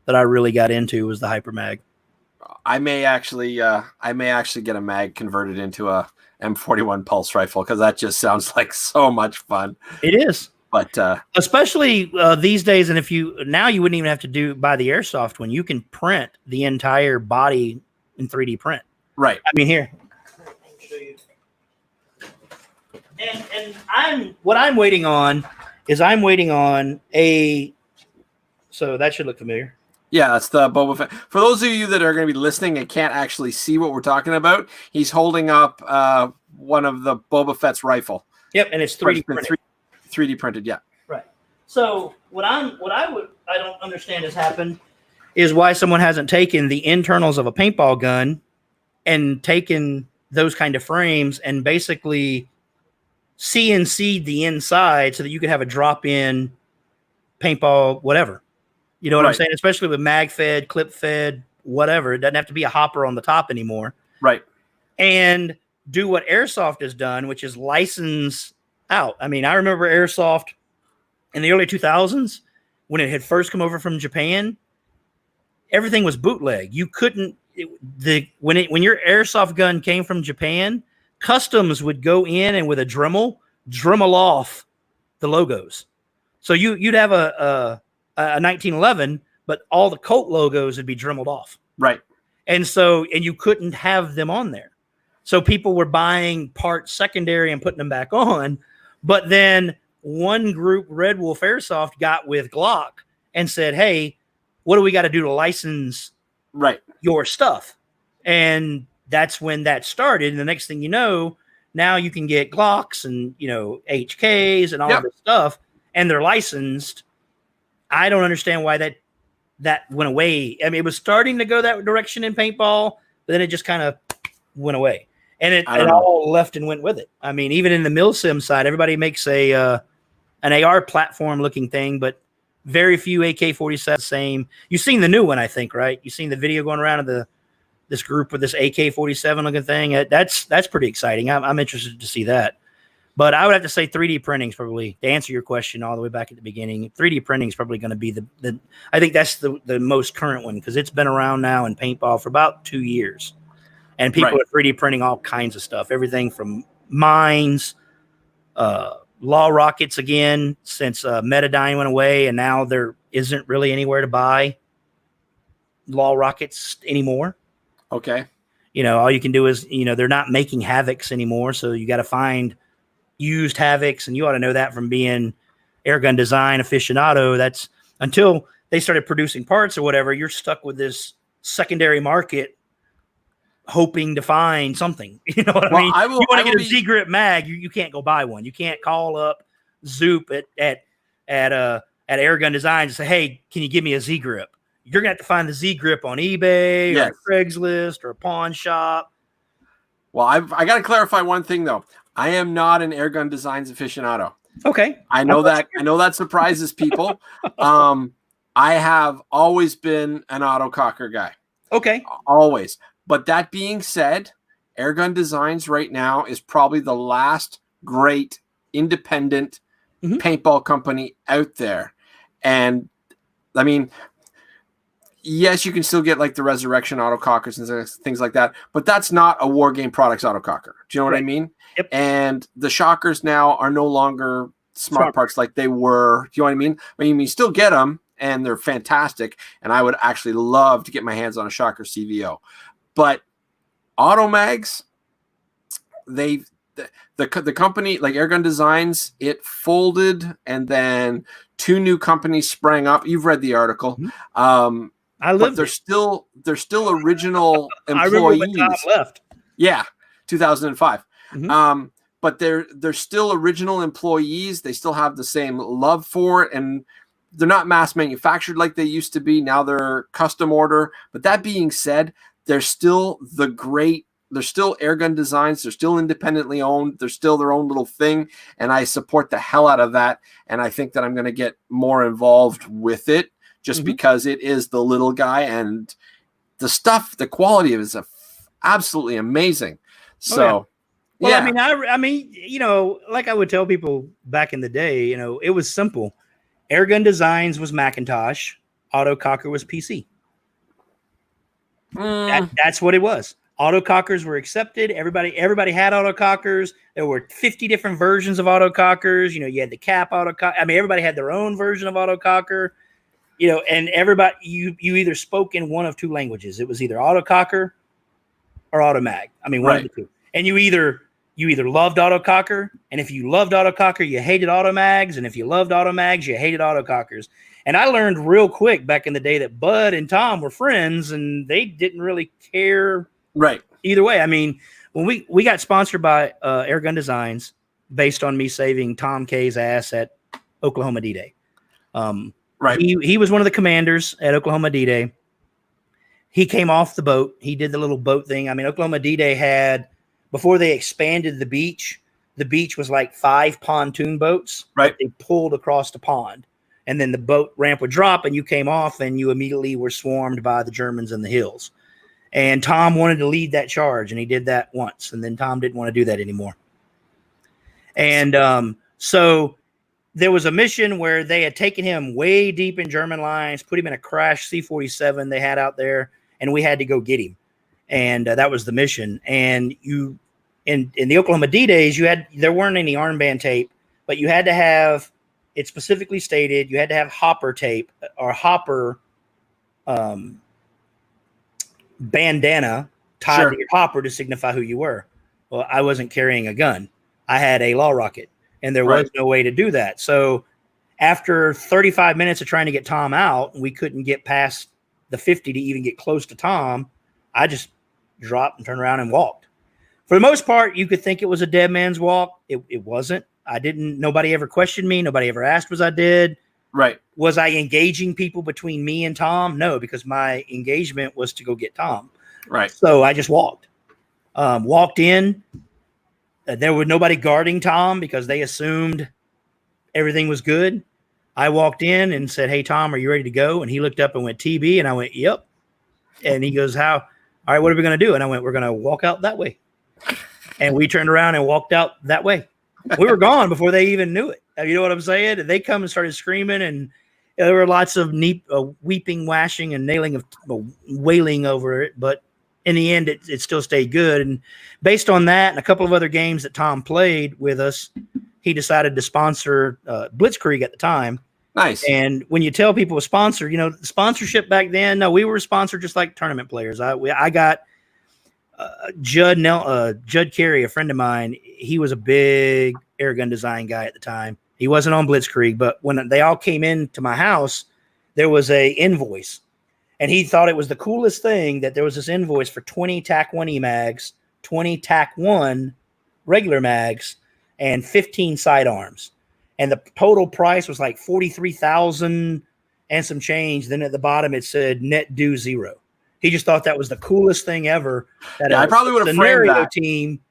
that I really got into was the Hypermag. I may actually get a mag converted into a M41 pulse rifle because that just sounds like so much fun. It is. But especially these days, and if you wouldn't even have to buy the airsoft one. You can print the entire body in 3D print. Right. I mean, here. And I'm waiting on a. So that should look familiar. Yeah, that's the Boba Fett. For those of you that are going to be listening and can't actually see what we're talking about, he's holding up one of the Boba Fett's rifle. Yep, and it's 3D printed. 3D printed, yeah. Right. So what I don't understand has happened is why someone hasn't taken the internals of a paintball gun and taken those kind of frames and basically CNC'd the inside so that you could have a drop-in paintball, whatever. You know what I'm saying? Especially with mag fed, clip fed, whatever. It doesn't have to be a hopper on the top anymore. Right. And do what Airsoft has done, which is license out. I mean, I remember Airsoft in the early 2000s when it had first come over from Japan. Everything was bootleg. You couldn't when your Airsoft gun came from Japan, customs would go in and with a Dremel off the logos. So you'd have a 1911, but all the Colt logos would be dremeled off. Right. And you couldn't have them on there. So people were buying parts secondary and putting them back on. But then one group, Red Wolf Airsoft, got with Glock and said, hey, what do we got to do to license your stuff? And that's when that started. And the next thing you know, now you can get Glocks and, HKs and all of this stuff, and they're licensed. I don't understand why that went away. I mean, it was starting to go that direction in paintball, but then it just kind of went away. And it all left and went with it. I mean, even in the milsim side, everybody makes an AR platform looking thing, but very few AK-47 same. You've seen the new one, I think, right? You've seen the video going around of this group with this AK-47 looking thing. That's pretty exciting. I'm interested to see that. But I would have to say 3D printing is probably, to answer your question all the way back at the beginning, 3D printing is probably going to be I think that's the most current one because it's been around now in paintball for about 2 years. And people are 3D printing all kinds of stuff, everything from mines, law rockets again, since Metadyne went away, and now there isn't really anywhere to buy law rockets anymore. Okay. All you can do is, they're not making Havocs anymore, so you got to find used Havocs, and you ought to know that from being airgun design aficionado. That's until they started producing parts or whatever, you're stuck with this secondary market hoping to find something. You know what I mean? You want to get a Z-Grip mag, you can't go buy one. You can't call up Zoop at Airgun Design and say, hey, can you give me a Z-Grip? You're going to have to find the Z-Grip on eBay or Craigslist or a pawn shop. Well, I got to clarify one thing, though. I am not an Airgun Designs aficionado. Okay. I know that surprises people. I have always been an autococker guy. Okay. Always. But that being said, Airgun Designs right now is probably the last great independent paintball company out there. And I mean, yes, you can still get like the Resurrection autocockers and things like that, but that's not a War Game Products autococker. Do you know what I mean? Yep. And the shockers now are no longer smart parts like they were. Do you know what I mean? I mean, you still get them and they're fantastic. And I would actually love to get my hands on a shocker CVO. But Automags, the company like Airgun Designs, it folded, and then 2 new companies sprang up. You've read the article. I lived. They're still original employees. I remember when Tom left. Yeah, 2005. But they're still original employees. They still have the same love for it, and they're not mass manufactured like they used to be. Now they're custom order. But that being said, they're still the great airgun designs. They're still independently owned. They're still their own little thing. And I support the hell out of that. And I think that I'm going to get more involved with it just because it is the little guy, and the quality of it is absolutely amazing. So, well, I mean, like I would tell people back in the day, it was simple. Airgun Designs was Macintosh. Autococker was PC. That's what it was. Autocockers were accepted. Everybody had autocockers. There were 50 different versions of autocockers. You had the cap autococker. I mean, everybody had their own version of autococker. And everybody, you either spoke in one of two languages. It was either autococker or automag. I mean, one of the two. And you either loved autococker, and if you loved autococker, you hated automags, and if you loved automags, you hated autocockers. And I learned real quick back in the day that Bud and Tom were friends, and they didn't really care either way. I mean, when we got sponsored by Airgun Designs based on me saving Tom K's ass at Oklahoma D-Day. He was one of the commanders at Oklahoma D-Day. He came off the boat. He did the little boat thing. I mean, Oklahoma D-Day had, before they expanded the beach was like 5 pontoon boats. Right. They pulled across the pond. And then the boat ramp would drop, and you came off, and you immediately were swarmed by the Germans in the hills. And Tom wanted to lead that charge, and he did that once. And then Tom didn't want to do that anymore. And so there was a mission where they had taken him way deep in German lines, put him in a crash C-47 they had out there, and we had to go get him. And that was the mission. And in the Oklahoma D-Days, there weren't any armband tape, but you had to have, it specifically stated, you had to have hopper tape or hopper bandana tied to your hopper to signify who you were. Well, I wasn't carrying a gun. I had a law rocket, and there was no way to do that. So after 35 minutes of trying to get Tom out, we couldn't get past the 50 to even get close to Tom. I just dropped and turned around and walked. For the most part, you could think it was a dead man's walk. It wasn't. Nobody ever questioned me. Nobody ever asked was I did. Right. Was I engaging people between me and Tom? No, because my engagement was to go get Tom. Right. So I just walked. Walked in. There was nobody guarding Tom because they assumed everything was good. I walked in and said, "Hey, Tom, are you ready to go?" And he looked up and went, "TB." And I went, "Yep." And he goes, "How? All right, what are we going to do?" And I went, "We're going to walk out that way." And we turned around and walked out that way. We were gone before they even knew it. You know what I'm saying? And they come and started screaming, and there were lots of weeping, washing, and wailing over it. But in the end, it still stayed good. And based on that and a couple of other games that Tom played with us, he decided to sponsor Blitzkrieg at the time. Nice. And when you tell people a sponsor, sponsorship back then, no, we were sponsored just like tournament players. I got Judd Carey, a friend of mine. He was a big airgun design guy at the time. He wasn't on Blitzkrieg, but when they all came into my house, there was a invoice, and he thought it was the coolest thing that there was this invoice for 20 TAC-1 mags, 20 TAC-1 regular mags, and 15 sidearms. And the total price was like $43,000 and some change. Then at the bottom it said net due $0. He just thought that was the coolest thing ever. That I probably would have framed that. Team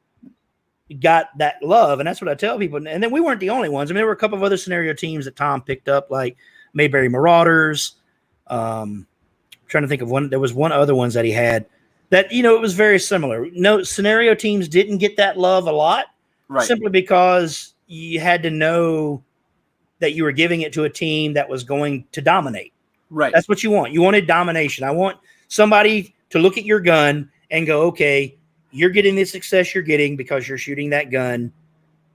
got that love, and that's what I tell people. And then we weren't the only ones. I mean, there were a couple of other scenario teams that Tom picked up, like Mayberry Marauders. Trying to think of one. There was one other ones that he had that it was very similar. No, scenario teams didn't get that love a lot, simply because you had to know that you were giving it to a team that was going to dominate. Right. That's what you want. You wanted domination. I want somebody to look at your gun and go, okay, you're getting the success you're getting because you're shooting that gun.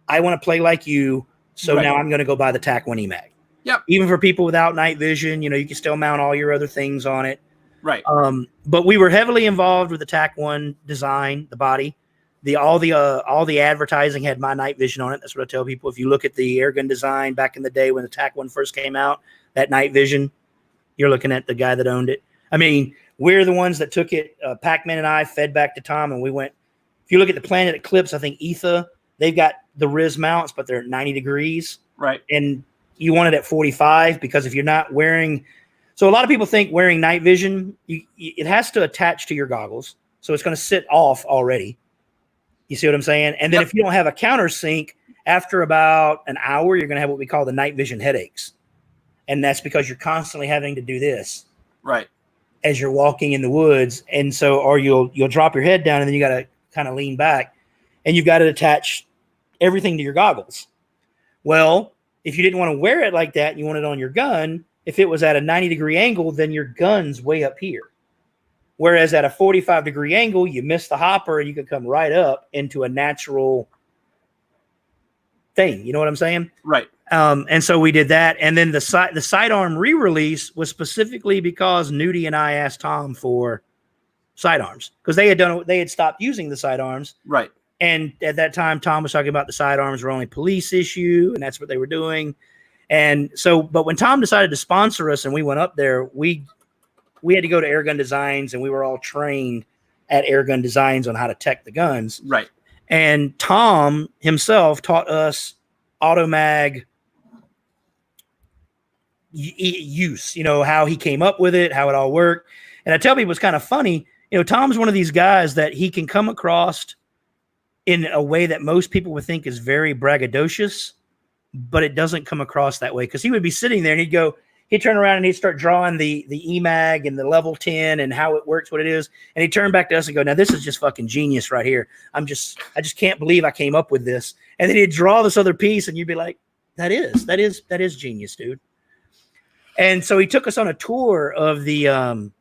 I want to play like you. So now I'm going to go buy the TAC-1 mag. Yep. Even for people without night vision, you can still mount all your other things on it. Right. But we were heavily involved with the TAC-1 design, the body. All the advertising had my night vision on it. That's what I tell people. If you look at the airgun design back in the day when the TAC-1 first came out, that night vision, you're looking at the guy that owned it. I mean, we're the ones that took it. Pac-Man and I fed back to Tom, and we went. If you look at the Planet Eclipse, I think ETHA, they've got the Riz mounts, but they're at 90 degrees. Right. And you want it at 45 because if you're not wearing – so a lot of people think wearing night vision, it has to attach to your goggles. So it's going to sit off already. You see what I'm saying? And then if you don't have a countersink, after about an hour, you're going to have what we call the night vision headaches. And that's because you're constantly having to do this. Right. As you're walking in the woods. And so, or you'll drop your head down and then you got to kind of lean back and you've got to attach everything to your goggles. Well, if you didn't want to wear it like that, and you want it on your gun, if it was at a 90-degree angle, then your gun's way up here. Whereas at a 45-degree angle, you miss the hopper and you could come right up into a natural thing. You know what I'm saying? Right. And so we did that. And then the sidearm re-release was specifically because Nudie and I asked Tom for sidearms because they had stopped using the sidearms. Right. And at that time, Tom was talking about the sidearms were only police issue, and that's what they were doing. And so, but when Tom decided to sponsor us and we went up there, we had to go to Airgun Designs, and we were all trained at Airgun Designs on how to tech the guns. Right. And Tom himself taught us automag use, how he came up with it, how it all worked. And I tell people it's kind of funny. Tom's one of these guys that he can come across in a way that most people would think is very braggadocious, but it doesn't come across that way because he would be sitting there and he'd turn around and he'd start drawing the EMAG and the level 10 and how it works, what it is. And he'd turn back to us and go, now this is just fucking genius right here. I just can't believe I came up with this. And then he'd draw this other piece and you'd be like, that is genius, dude. And so he took us on a tour of the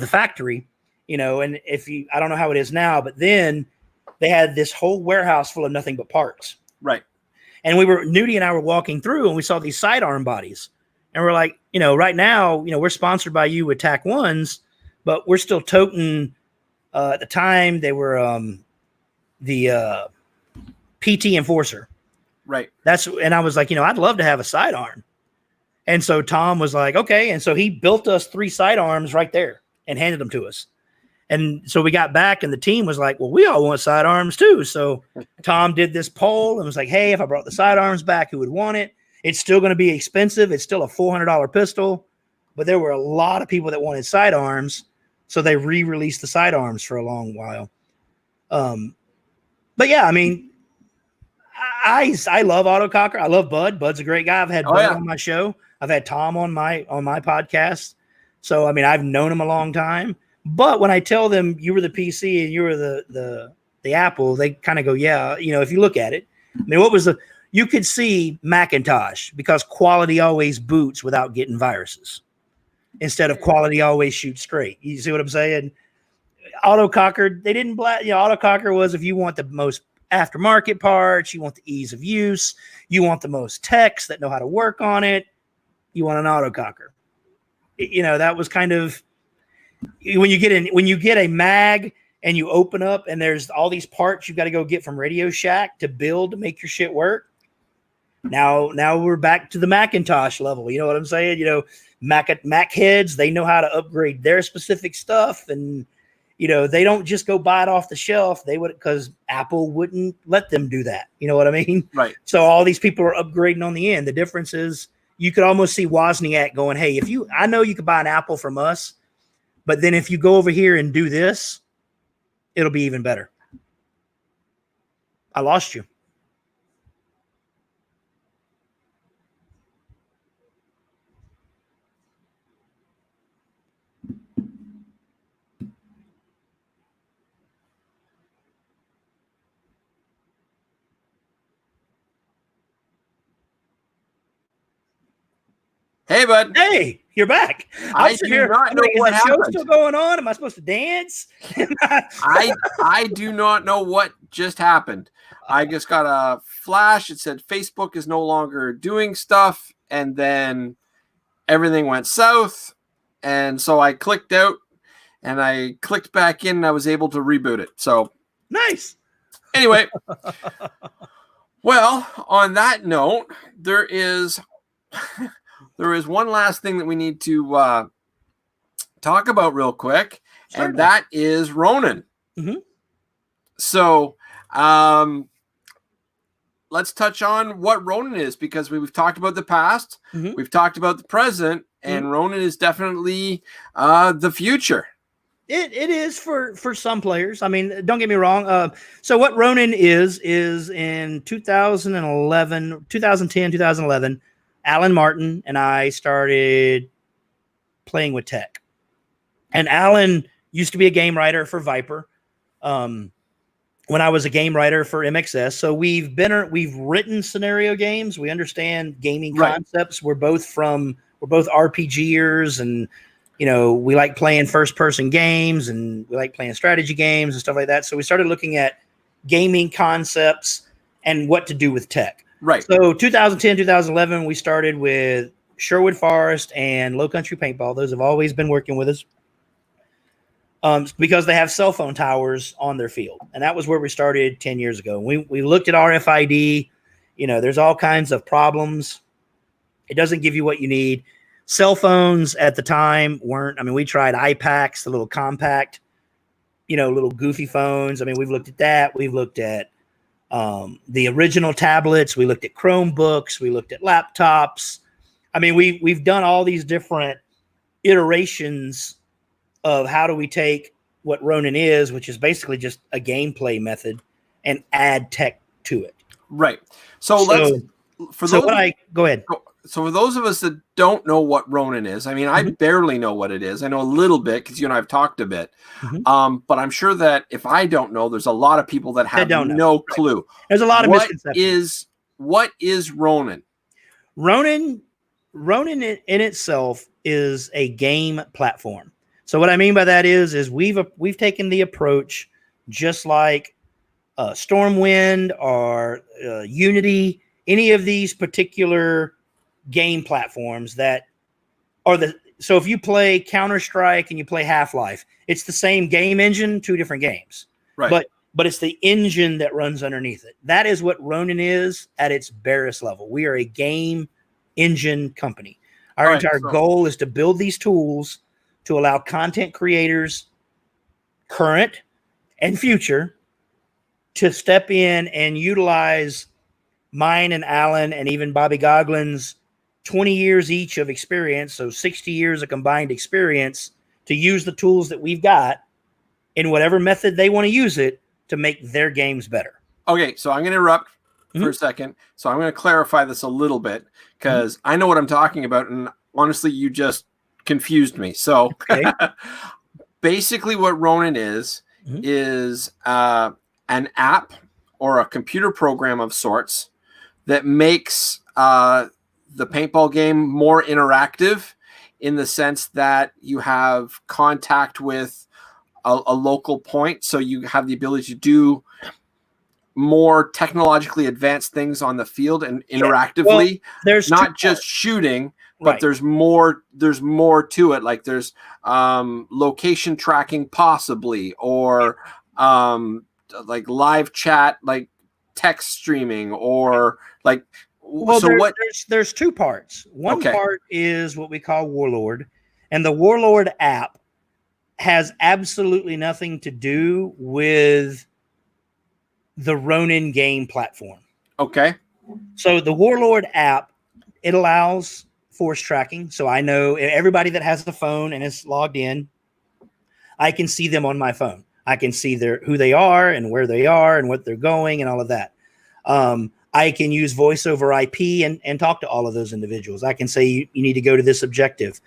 factory, and I don't know how it is now, but then they had this whole warehouse full of nothing but parts. Right. And Nudie and I were walking through and we saw these sidearm bodies. And we're like, right now, we're sponsored by you with TAC 1s, but we're still toting, at the time they were the PT Enforcer. Right. And I was like, I'd love to have a sidearm. And so Tom was like, okay. And so he built us 3 sidearms right there and handed them to us. And so we got back and the team was like, well, we all want sidearms too. So Tom did this poll and was like, hey, if I brought the sidearms back, who would want it? It's still going to be expensive. It's still a $400 pistol, but there were a lot of people that wanted sidearms. So they re-released the sidearms for a long while. But yeah, I mean, I love autococker. I love Bud. Bud's a great guy. I've had Bud on my show. I've had Tom on my podcast. So, I mean, I've known him a long time. But when I tell them you were the PC and you were the Apple, they kind of go, yeah, if you look at it. I mean, you could see Macintosh because quality always boots without getting viruses instead of quality always shoots straight. You see what I'm saying? Autococker, they didn't autococker was if you want the most aftermarket parts, you want the ease of use, you want the most techs that know how to work on it, you want an autococker. That was kind of when you get a mag and you open up and there's all these parts you got to go get from Radio Shack to build to make your shit work. Now we're back to the Macintosh level. You know what I'm saying? Mac heads, they know how to upgrade their specific stuff. And, they don't just go buy it off the shelf. They would, because Apple wouldn't let them do that. You know what I mean? Right. So all these people are upgrading on the end. The difference is you could almost see Wozniak going, hey, I know you could buy an Apple from us, but then if you go over here and do this, it'll be even better. I lost you. Hey, bud. Hey, you're back. I do not know what happened. Is the show still going on? Am I supposed to dance? I do not know what just happened. I just got a flash. It said Facebook is no longer doing stuff, and then everything went south. And so I clicked out, and I clicked back in, and I was able to reboot it. So nice. Anyway, well, on that note, there is one last thing that we need to talk about real quick, and that is Ronin. Mm-hmm. So let's touch on what Ronin is, because we've talked about the past, we've talked about the present, and Ronin is definitely the future. It is for some players. I mean, don't get me wrong. So what Ronin is in 2011, Alan Martin and I started playing with tech. And Alan used to be a game writer for Viper. When I was a game writer for MXS. So we've written scenario games. We understand gaming concepts. We're both RPGers, and we like playing first person games, and we like playing strategy games and stuff like that. So we started looking at gaming concepts and what to do with tech. Right. So 2010, 2011, we started with Sherwood Forest and Low Country Paintball. Those have always been working with us. Because they have cell phone towers on their field. And that was where we started 10 years ago. We looked at RFID. There's all kinds of problems. It doesn't give you what you need. Cell phones at the time weren't. I mean, we tried iPacs, the little compact, little goofy phones. I mean, we've looked at that. We've looked at the original tablets. We looked at Chromebooks. We looked at laptops. I mean, we've done all these different iterations of how do we take what Ronin is, which is basically just a gameplay method, and add tech to it. Right. So go ahead. So for those of us that don't know what Ronin is, I mean, I barely know what it is. I know a little bit because you and I have talked a bit. But I'm sure that if I don't know, there's a lot of people that have no clue. Right. There's a lot of misconceptions. What is Ronin? Ronin in itself is a game platform. So what I mean by that is we've taken the approach, just like Stormwind or Unity, any of these particular game platforms that are so if you play Counter-Strike and you play Half-Life, it's the same game engine, two different games. Right. But it's the engine that runs underneath it. That is what Ronin is at its barest level. We are a game engine company. Our entire goal is to build these tools to allow content creators, current and future, to step in and utilize mine and Alan and even Bobby Goglin's 20 years each of experience, so 60 years of combined experience, to use the tools that we've got in whatever method they want to use it to make their games better. Okay, so I'm going to interrupt for a second. So I'm going to clarify this a little bit because I know what I'm talking about, and honestly, you just confused me. So basically what Ronin is an app or a computer program of sorts that makes the paintball game more interactive in the sense that you have contact with a local point. So you have the ability to do more technologically advanced things on the field and interactively. Well, there's not just shooting, but there's more to it. Like there's location tracking possibly, or like live chat, like text streaming, or like there's two parts. One part is what we call Warlord, and the Warlord app has absolutely nothing to do with the Ronin game platform. Okay. So the Warlord app, it allows force tracking. So I know everybody that has a phone and is logged in, I can see them on my phone. I can see who they are and where they are and what they're going and all of that. I can use voice over IP and talk to all of those individuals. I can say, you need to go to this objective.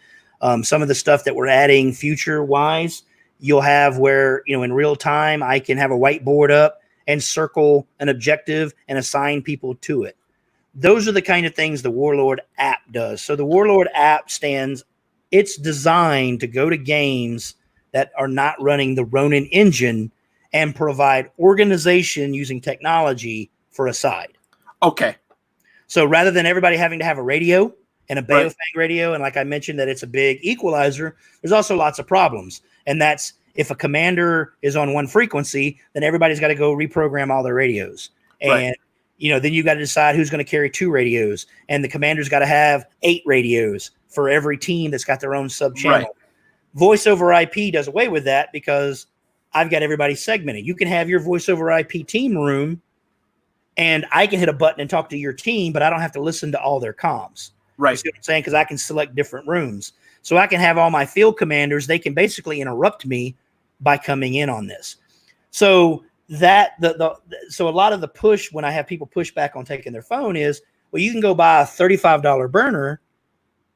Some of the stuff that we're adding future wise, you'll have where, in real time, I can have a whiteboard up and circle an objective and assign people to it. Those are the kind of things the Warlord app does. So the Warlord app it's designed to go to games that are not running the Ronin engine and provide organization using technology for a side. Okay. So rather than everybody having to have a radio and a Baofeng radio, and like I mentioned that it's a big equalizer, there's also lots of problems. And that's if a commander is on one frequency, then everybody's got to go reprogram all their radios. And then you got to decide who's going to carry 2 radios, and the commander's got to have 8 radios for every team that's got their own sub channel. Right. Voice over IP does away with that because I've got everybody segmented. You can have your voice over IP team room, and I can hit a button and talk to your team, but I don't have to listen to all their comms. Right. You see what I'm saying? Because I can select different rooms. So I can have all my field commanders. They can basically interrupt me by coming in on this. So so a lot of the push when I have people push back on taking their phone is, well, you can go buy a $35 burner,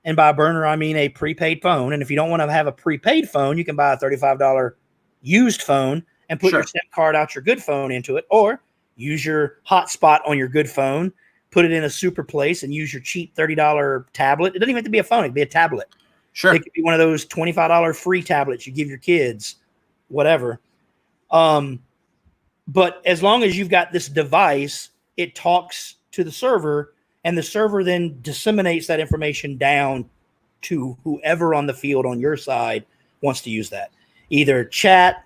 and by a burner I mean a prepaid phone. And if you don't want to have a prepaid phone, you can buy a $35 used phone and put your SIM card out your good phone into it, or use your hotspot on your good phone, put it in a super place, and use your cheap $30 tablet. It doesn't even have to be a phone; it could be a tablet. Sure, it could be one of those $25 free tablets you give your kids, whatever. But as long as you've got this device, it talks to the server, and the server then disseminates that information down to whoever on the field on your side wants to use that. Either chat,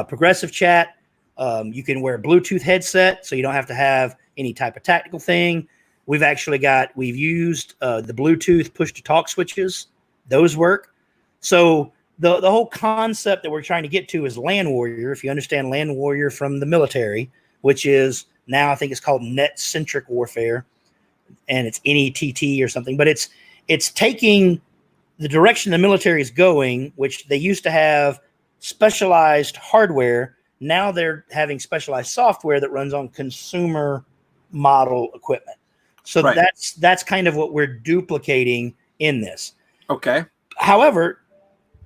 progressive chat. You can wear a Bluetooth headset, so you don't have to have any type of tactical thing. We've used the Bluetooth push-to-talk switches. Those work. So the whole concept that we're trying to get to is LAN Warrior. If you understand LAN Warrior from the military, which is now I think it's called net-centric warfare, and it's NETT or something. But it's taking the direction the military is going, which they used to have specialized hardware. Now they're having specialized software that runs on consumer model equipment. So that's kind of what we're duplicating in this. Okay. However,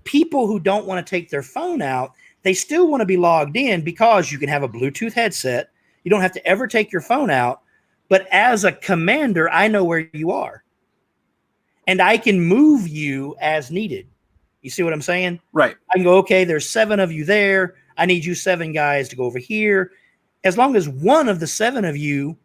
people who don't want to take their phone out, they still want to be logged in because you can have a Bluetooth headset. You don't have to ever take your phone out. But as a commander, I know where you are. And I can move you as needed. You see what I'm saying? Right. I can go, okay, there's 7 of you there. I need you 7 guys to go over here. As long as one of the 7 of you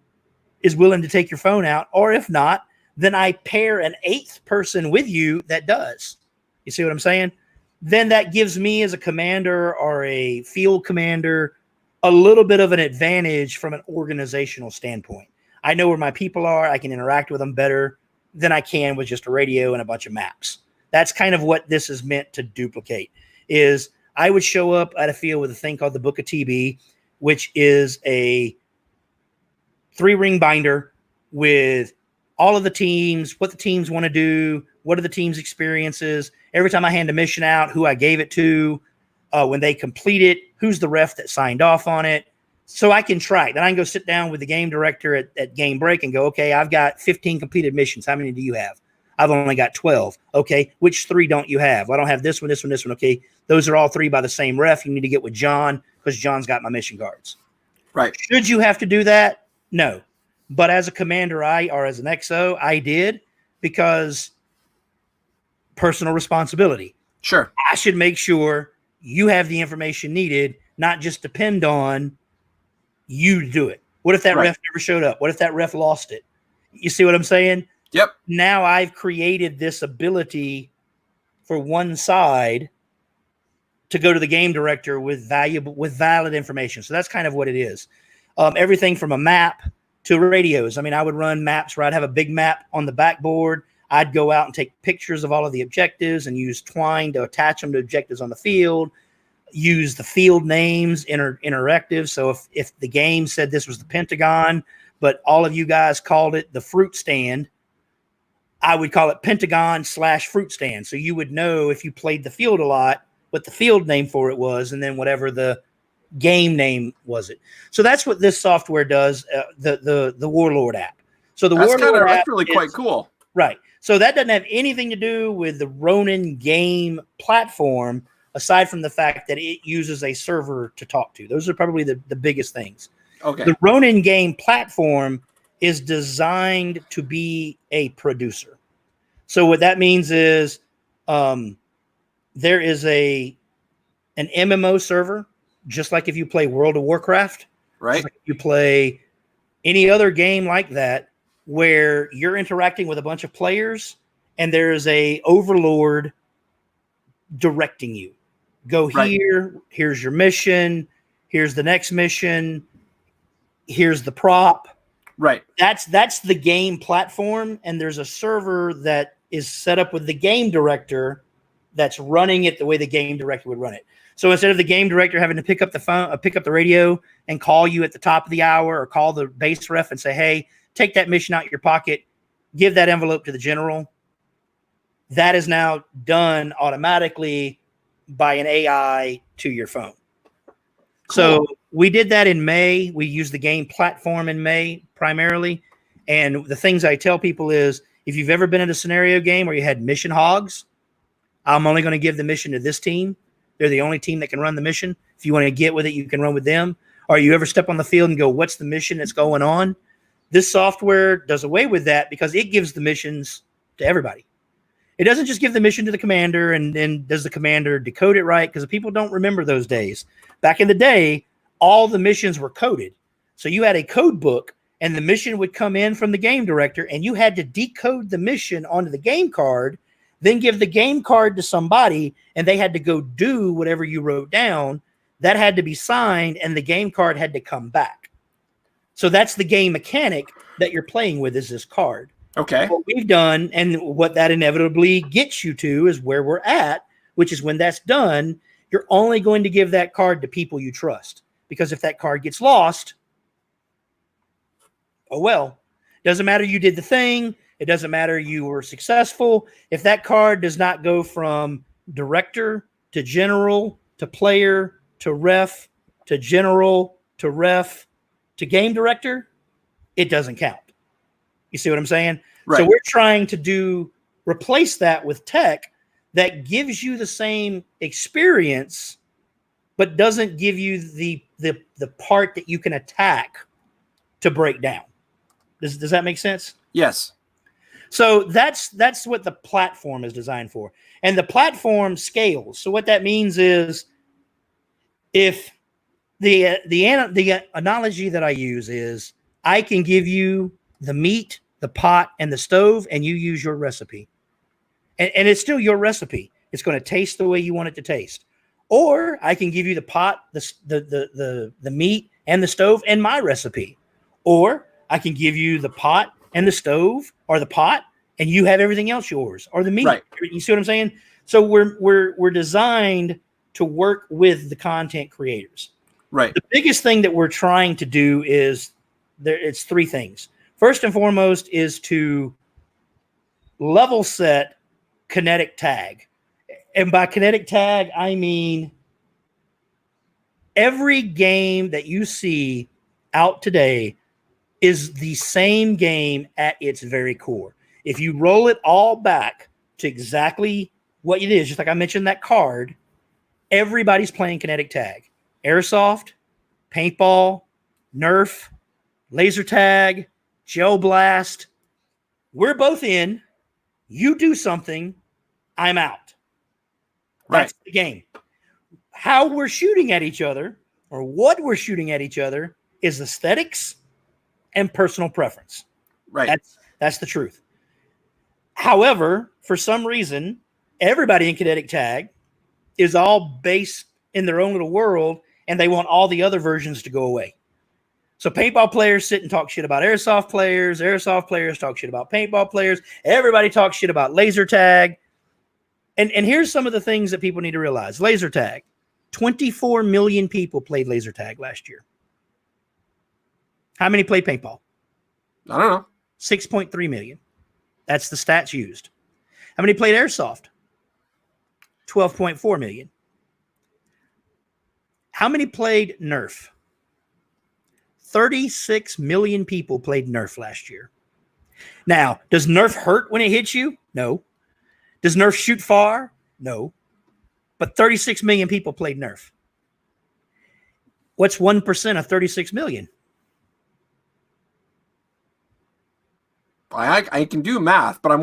is willing to take your phone out, or if not, then I pair an 8th person with you that does. You see what I'm saying? Then that gives me as a commander or a field commander a little bit of an advantage from an organizational standpoint. I know where my people are. I can interact with them better than I can with just a radio and a bunch of maps. That's kind of what this is meant to duplicate. Is I would show up at a field with a thing called the Book of TB, which is a 3-ring binder with all of the teams, what the teams want to do, what are the team's experiences. Every time I hand a mission out, who I gave it to, when they complete it, who's the ref that signed off on it. So I can track. Then I can go sit down with the game director at game break and go, okay, I've got 15 completed missions. How many do you have? I've only got 12. Okay, which 3 don't you have? Well, I don't have this one, this one, this one. Okay, those are all 3 by the same ref. You need to get with John because John's got my mission cards. Right. Should you have to do that? No. But as a commander, or as an XO, I did because personal responsibility. Sure. I should make sure you have the information needed, not just depend on you to do it. What if that ref never showed up? What if that ref lost it? You see what I'm saying? Yep. Now I've created this ability for one side to go to the game director with valid information. So that's kind of what it is. Everything from a map to radios. I mean, I would run maps where I'd have a big map on the backboard. I'd go out and take pictures of all of the objectives and use twine to attach them to objectives on the field. Use the field names interactive. So if the game said this was the Pentagon, but all of you guys called it the fruit stand, I would call it Pentagon/fruit stand. So you would know if you played the field a lot what the field name for it was, and then whatever the game name was it. So that's what this software does. The Warlord app. So the Warlord app, that's really quite cool. Right. So that doesn't have anything to do with the Ronin game platform, aside from the fact that it uses a server to talk to. Those are probably the biggest things. Okay. The Ronin game platform is designed to be a producer. So what that means is there is an MMO server, just like if you play World of Warcraft, right? Like you play any other game like that, where you're interacting with a bunch of players and there's a overlord directing you. Go here, here's your mission, here's the next mission, here's the prop. Right. That's the game platform, and there's a server that is set up with the game director that's running it the way the game director would run it. So instead of the game director having to pick up the phone, pick up the radio and call you at the top of the hour, or call the base ref and say, hey, take that mission out of your pocket, give that envelope to the general. That is now done automatically by an AI to your phone. Cool. So we did that in May. We used the game platform in May primarily. And the things I tell people is, if you've ever been in a scenario game where you had mission hogs, I'm only going to give the mission to this team. They're the only team that can run the mission. If you want to get with it, you can run with them. Or you ever step on the field and go, what's the mission that's going on? This software does away with that because it gives the missions to everybody. It doesn't just give the mission to the commander and then does the commander decode it right, because people don't remember those days. Back in the day, all the missions were coded. So you had a code book and the mission would come in from the game director and you had to decode the mission onto the game card, then give the game card to somebody and they had to go do whatever you wrote down. That had to be signed and the game card had to come back. So that's the game mechanic that you're playing with, is this card. Okay. What we've done and what that inevitably gets you to is where we're at, which is when that's done, you're only going to give that card to people you trust. Because if that card gets lost, oh well. Doesn't matter you did the thing. It doesn't matter you were successful. If that card does not go from director to general to player to ref to general to ref to game director, it doesn't count. You see what I'm saying? Right. So we're trying to replace that with tech that gives you the same experience, but doesn't give you the part that you can attack to break down. Does that make sense? Yes. So that's what the platform is designed for. And the platform scales. So what that means is, if the analogy that I use is, I can give you the meat, the pot, and the stove, and you use your recipe. And it's still your recipe. It's going to taste the way you want it to taste. Or I can give you the pot, the meat, and the stove, and my recipe. Or I can give you the pot and the stove, or the pot, and you have everything else yours, or the meat. Right. You see what I'm saying? So we're designed to work with the content creators. Right. The biggest thing that we're trying to do is it's three things. First and foremost is to level set kinetic tag. And by kinetic tag, I mean every game that you see out today is the same game at its very core. If you roll it all back to exactly what it is, just like I mentioned that card, everybody's playing kinetic tag. Airsoft, paintball, Nerf, laser tag, gel blast. We're both in. You do something, I'm out. That's the game. How we're shooting at each other, or what we're shooting at each other, is aesthetics and personal preference. Right. That's the truth. However, for some reason, everybody in kinetic tag is all based in their own little world, and they want all the other versions to go away. So paintball players sit and talk shit about airsoft players. Airsoft players talk shit about paintball players. Everybody talks shit about laser tag. And here's some of the things that people need to realize. Laser tag. 24 million people played laser tag last year. How many played paintball? I don't know. 6.3 million. That's the stats used. How many played airsoft? 12.4 million. How many played Nerf? 36 million people played Nerf last year. Now, does Nerf hurt when it hits you? No. Does Nerf shoot far? No. But 36 million people played Nerf. What's 1% of 36 million? I can do math, but I'm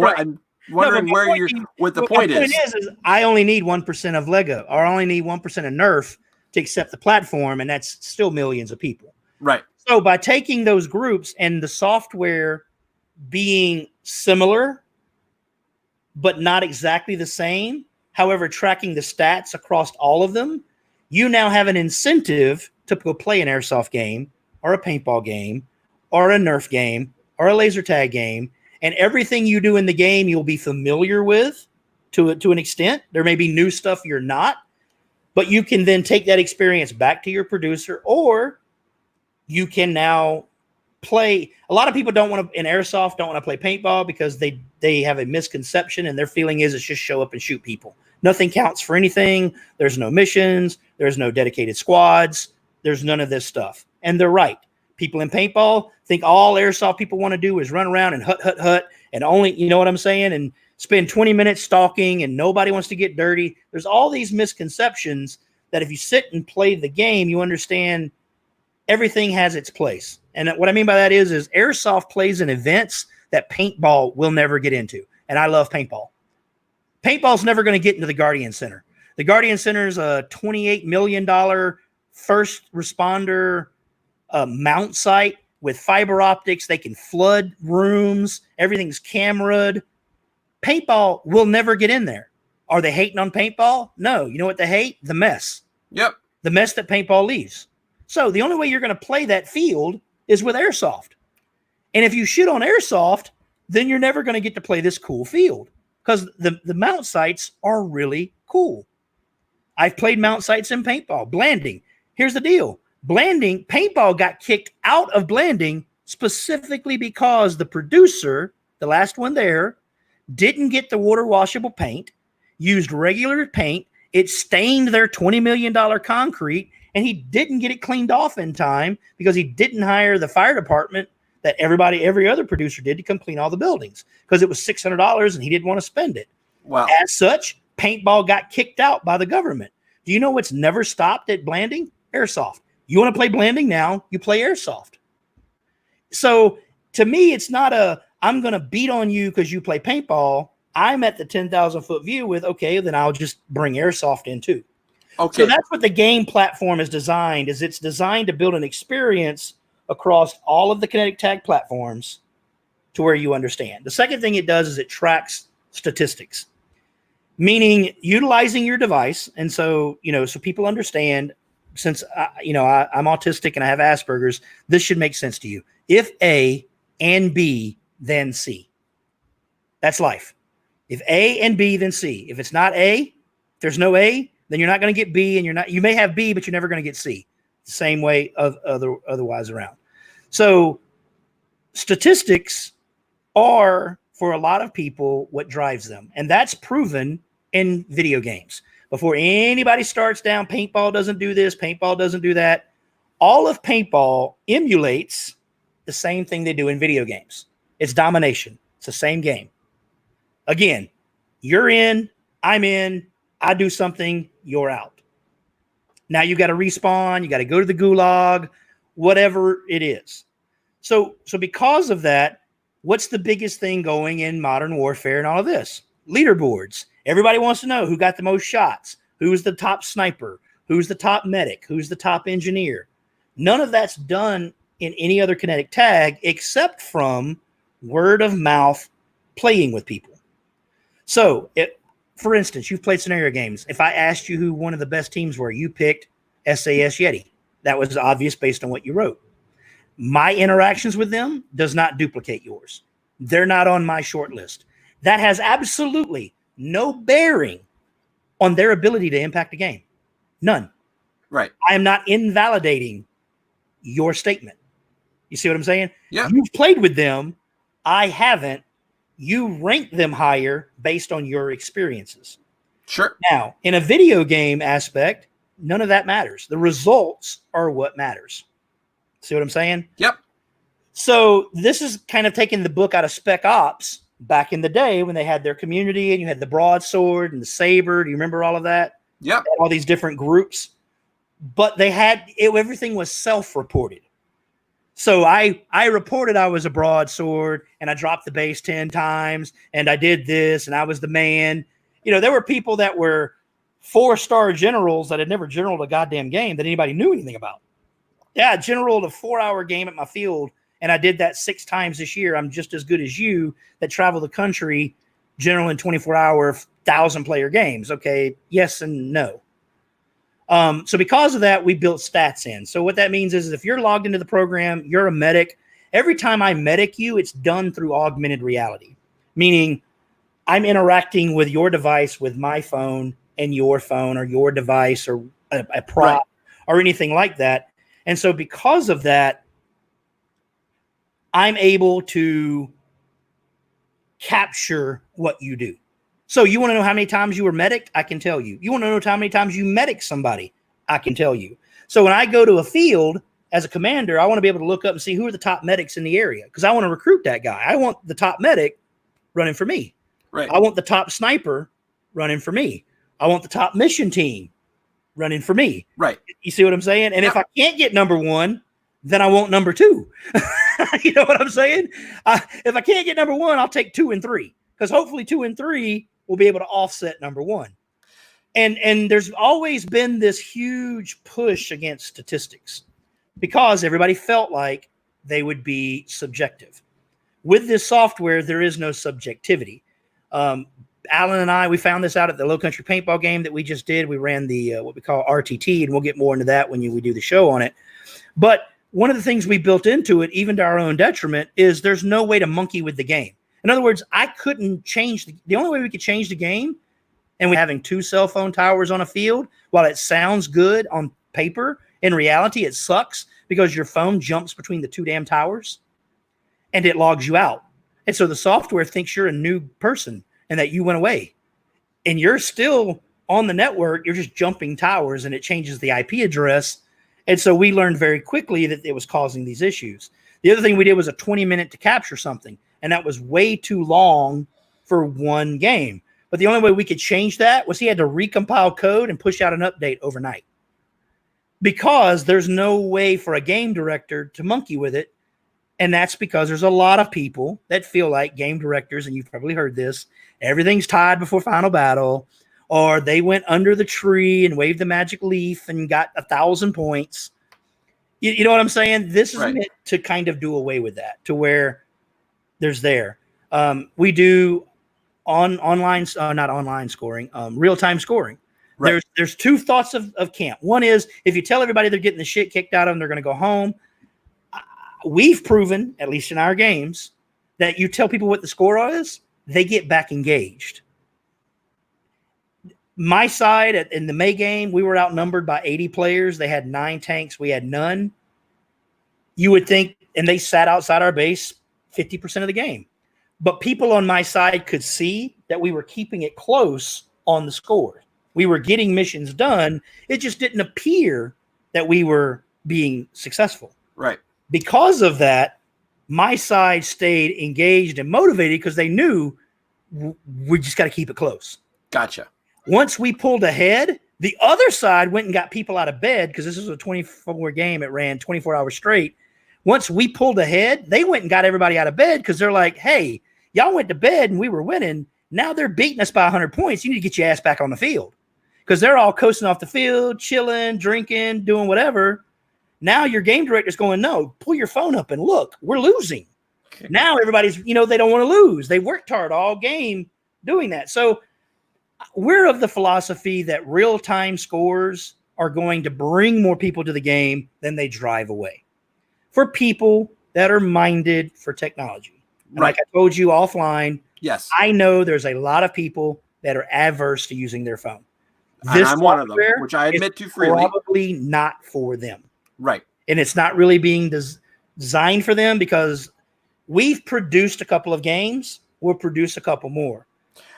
wondering what the point is. Is I only need 1% of Lego, or I only need 1% of Nerf to accept the platform, and that's still millions of people. Right. So by taking those groups and the software being similar, but not exactly the same, however, tracking the stats across all of them, you now have an incentive to go play an airsoft game or a paintball game or a Nerf game or a laser tag game, and everything you do in the game you'll be familiar with to an extent. There may be new stuff you're not, but you can then take that experience back to your producer, or you can now play. A lot of people don't want to in airsoft don't want to play paintball because they have a misconception and their feeling is it's just show up and shoot people. Nothing counts for anything. There's no missions. There's no dedicated squads. There's none of this stuff. And they're right. People in paintball think all airsoft people want to do is run around and hut and only, you know what I'm saying, and spend 20 minutes stalking and nobody wants to get dirty. There's all these misconceptions that if you sit and play the game, you understand everything has its place. And what I mean by that is airsoft plays in events that paintball will never get into. And I love paintball. Paintball's never going to get into the Guardian Center. The Guardian Center is a $28 million first responder mount site with fiber optics. They can flood rooms. Everything's cameraed. Paintball will never get in there. Are they hating on paintball? No. You know what they hate? The mess. Yep. The mess that paintball leaves. So the only way you're going to play that field is with airsoft. And if you shit on airsoft, then you're never going to get to play this cool field because the mount sites are really cool. I've played mount sites in paintball. Blanding. Here's the deal. Blanding, paintball got kicked out of Blanding specifically because the producer, the last one there, didn't get the water washable paint, used regular paint. It stained their $20 million concrete, and he didn't get it cleaned off in time because he didn't hire the fire department that every other producer did to come clean all the buildings because it was $600 and he didn't want to spend it. Wow. As such, paintball got kicked out by the government. Do you know what's never stopped at Blanding? Airsoft. You want to play Blanding now, you play airsoft. So to me, it's not I'm going to beat on you because you play paintball. I'm at the 10,000 foot view with, okay, then I'll just bring airsoft in too. Okay. So that's what the game platform is designed, is it's designed to build an experience across all of the kinetic tag platforms to where you understand. The second thing it does is it tracks statistics, meaning utilizing your device. And so, so people understand, since, I'm autistic and I have Asperger's, this should make sense to you. If A and B, then C. That's life. If A and B, then C. If it's not A, if there's no A, then you're not going to get B, and you may have B, but you're never going to get C. The same way of otherwise around. So statistics are, for a lot of people, what drives them. And that's proven in video games. Before anybody starts down, paintball doesn't do this, paintball doesn't do that. All of paintball emulates the same thing they do in video games. It's domination. It's the same game. Again, you're in, I'm in, I do something, you're out. Now you got to respawn, you got to go to the gulag, whatever it is. So because of that, what's the biggest thing going in modern warfare and all of this? Leaderboards. Everybody wants to know who got the most shots, who's the top sniper, who's the top medic, who's the top engineer. None of that's done in any other kinetic tag except from word of mouth playing with people. So, for instance, you've played scenario games. If I asked you who one of the best teams were, you picked SAS Yeti. That was obvious based on what you wrote. My interactions with them does not duplicate yours. They're not on my short list. That has absolutely no bearing on their ability to impact a game. None. Right. I am not invalidating your statement. You see what I'm saying? Yeah. You've played with them. I haven't. You rank them higher based on your experiences. Sure. Now, in a video game aspect, none of that matters. The results are what matters. See what I'm saying? Yep. So this is kind of taking the book out of Spec Ops back in the day when they had their community and you had the broadsword and the saber. Do you remember all of that? Yep. All these different groups. But they had everything was self-reported. So I reported I was a broadsword and I dropped the base 10 times and I did this and I was the man. There were people that were 4-star generals that had never generaled a goddamn game that anybody knew anything about. Yeah, I generaled a 4-hour game at my field and I did that 6 times this year. I'm just as good as you that travel the country generaling 24-hour 1,000-player games. Okay, yes and no. So because of that, we built stats in. So what that means is if you're logged into the program, you're a medic. Every time I medic you, it's done through augmented reality, meaning I'm interacting with your device with my phone and your phone or your device or a prop or anything like that. And so because of that, I'm able to capture what you do. So you want to know how many times you were medic? I can tell you. You want to know how many times you medic somebody? I can tell you. So when I go to a field as a commander, I want to be able to look up and see who are the top medics in the area because I want to recruit that guy. I want the top medic running for me. Right. I want the top sniper running for me. I want the top mission team running for me. Right. You see what I'm saying? And if I can't get number one, then I want number two. You know what I'm saying? If I can't get number one, I'll take 2 and 3 because hopefully 2 and 3 will be able to offset number one. And there's always been this huge push against statistics because everybody felt like they would be subjective. With this software, there is no subjectivity. Alan and I, we found this out at the Low Country Paintball game that we just did. We ran the what we call RTT, and we'll get more into that when we do the show on it. But one of the things we built into it, even to our own detriment, is there's no way to monkey with the game. In other words, I couldn't change the only way we could change the game, and we're having 2 cell phone towers on a field, while it sounds good on paper, in reality, it sucks because your phone jumps between the 2 damn towers and it logs you out. And so the software thinks you're a new person and that you went away. And you're still on the network. You're just jumping towers and it changes the IP address. And so we learned very quickly that it was causing these issues. The other thing we did was a 20-minute to capture something. And that was way too long for one game. But the only way we could change that was he had to recompile code and push out an update overnight. Because there's no way for a game director to monkey with it. And that's because there's a lot of people that feel like game directors, and you've probably heard this, everything's tied before final battle, or they went under the tree and waved the magic leaf and got 1,000 points. You know what I'm saying? This is meant to kind of do away with that, to where there's there. We do online, not online scoring, real-time scoring. Right. There's 2 thoughts of camp. One is if you tell everybody they're getting the shit kicked out of them, they're going to go home. We've proven, at least in our games, that you tell people what the score is, they get back engaged. My side in the May game, we were outnumbered by 80 players. They had 9 tanks. We had none. You would think, and they sat outside our base 50% of the game. But people on my side could see that we were keeping it close on the score. We were getting missions done. It just didn't appear that we were being successful. Right. Because of that, my side stayed engaged and motivated because they knew we just got to keep it close. Gotcha. Once we pulled ahead, the other side went and got people out of bed because this was a 24 game. It ran 24 hours straight. Once we pulled ahead, they went and got everybody out of bed because they're like, hey, y'all went to bed and we were winning. Now they're beating us by 100 points. You need to get your ass back on the field because they're all coasting off the field, chilling, drinking, doing whatever. Now your game director's going, no, pull your phone up and look, we're losing. Okay. Now everybody's, they don't want to lose. They worked hard all game doing that. So we're of the philosophy that real-time scores are going to bring more people to the game than they drive away. For people that are minded for technology. And like I told you offline, yes, I know there's a lot of people that are adverse to using their phone. And I'm one of them, which I admit to freely. Probably not for them. Right. And it's not really being designed for them because we've produced a couple of games. We'll produce a couple more.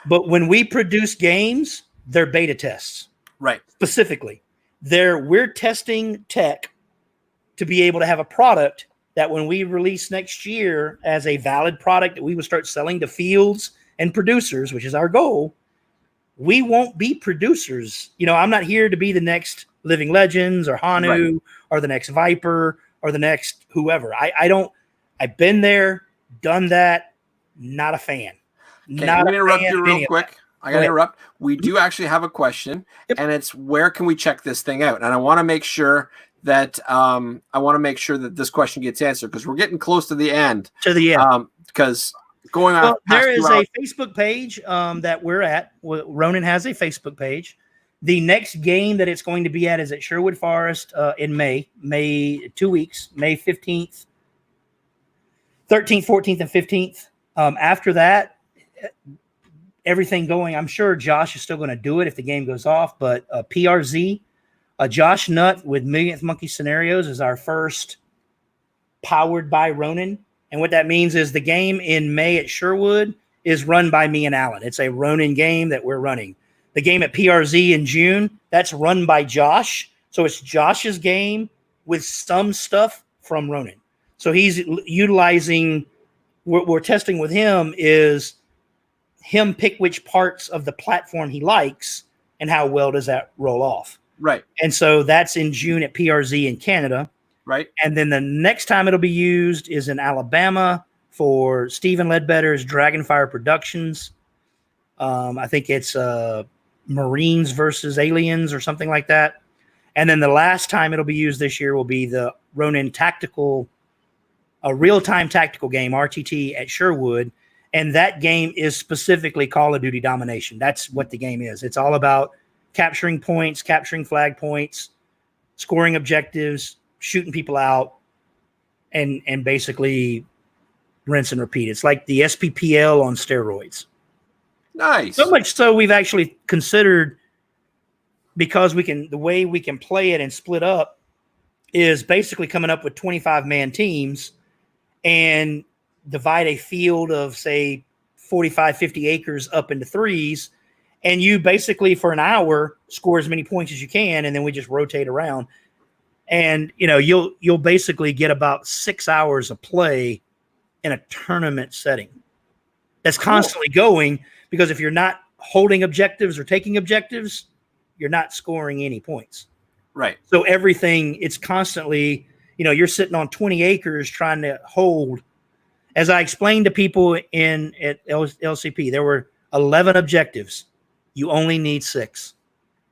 But when we produce games, they're beta tests. Right. Specifically. We're testing tech to be able to have a product that when we release next year as a valid product that we will start selling to fields and producers, which is our goal, we won't be producers. I'm not here to be the next Living Legends or Hanu or the next Viper or the next whoever. I've been there, done that, not a fan. Okay, I'm going to interrupt you real quick. I got to interrupt. We do actually have a question, and it's where can we check this thing out? And I want to make sure that this question gets answered because we're getting close to the end. Because going on, there is a Facebook page that we're at. Ronin has a Facebook page. The next game that it's going to be at is at Sherwood Forest in May 2 weeks, May 15th, 13th, 14th, and 15th. After that, everything going, I'm sure Josh is still going to do it if the game goes off, but PRZ, Josh Nutt with Millionth Monkey Scenarios is our first powered by Ronin And what that means is the game in May at Sherwood is run by me and Alan. It's a Ronin game that we're running. The game at PRZ in June, that's run by Josh. So it's Josh's game with some stuff from Ronin. So he's utilizing, what we're testing with him is him pick which parts of the platform he likes and how well does that roll off. Right. And so that's in June at PRZ in Canada. Right. And then the next time it'll be used is in Alabama for Stephen Ledbetter's Dragonfire Productions. I think it's Marines versus Aliens or something like that. And then the last time it'll be used this year will be the Ronin Tactical, a real-time tactical game, RTT, at Sherwood. And that game is specifically Call of Duty Domination. That's what the game is. It's all about capturing points, capturing flag points, scoring objectives, shooting people out, and basically rinse and repeat. It's like the SPPL on steroids. Nice. So much so we've actually considered, because the way we can play it and split up is basically coming up with 25-man teams and divide a field of, say, 45, 50 acres up into threes. And you basically, for an hour, score as many points as you can, and then we just rotate around. And, you'll basically get about 6 hours of play in a tournament setting. That's constantly going, because if you're not holding objectives or taking objectives, you're not scoring any points. Right. So everything, it's constantly, you're sitting on 20 acres trying to hold. As I explained to people at LCP, there were 11 objectives. You only need 6.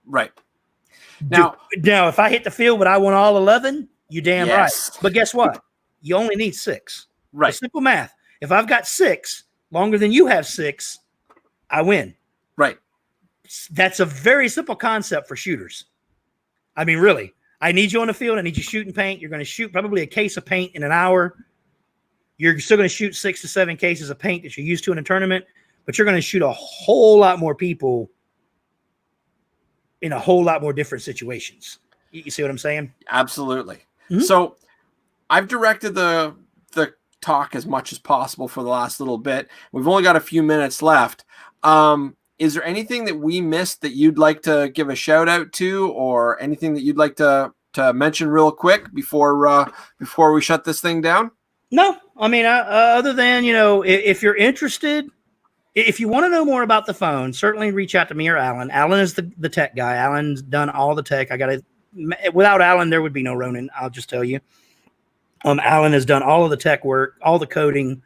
Right. Now, if I hit the field but I want all 11, you damn yes. right. But guess what? You only need 6. Right. It's simple math. If I've got 6 longer than you have 6, I win. Right. That's a very simple concept for shooters. I mean, really, I need you on the field. I need you shooting paint. You're going to shoot probably a case of paint in an hour. You're still going to shoot 6 to 7 cases of paint that you're used to in a tournament, but you're going to shoot a whole lot more people in a whole lot more different situations. You see what I'm saying? Absolutely. Mm-hmm. So I've directed the talk as much as possible for the last little bit. We've only got a few minutes left. Is there anything that we missed that you'd like to give a shout out to, or anything that you'd like to mention real quick before we shut this thing down? No, I mean, other than, if you're interested, if you want to know more about the phone, certainly reach out to me or Alan. Alan is the tech guy. Alan's done all the tech. Without Alan, there would be no Ronin. I'll just tell you. Alan has done all of the tech work, all the coding.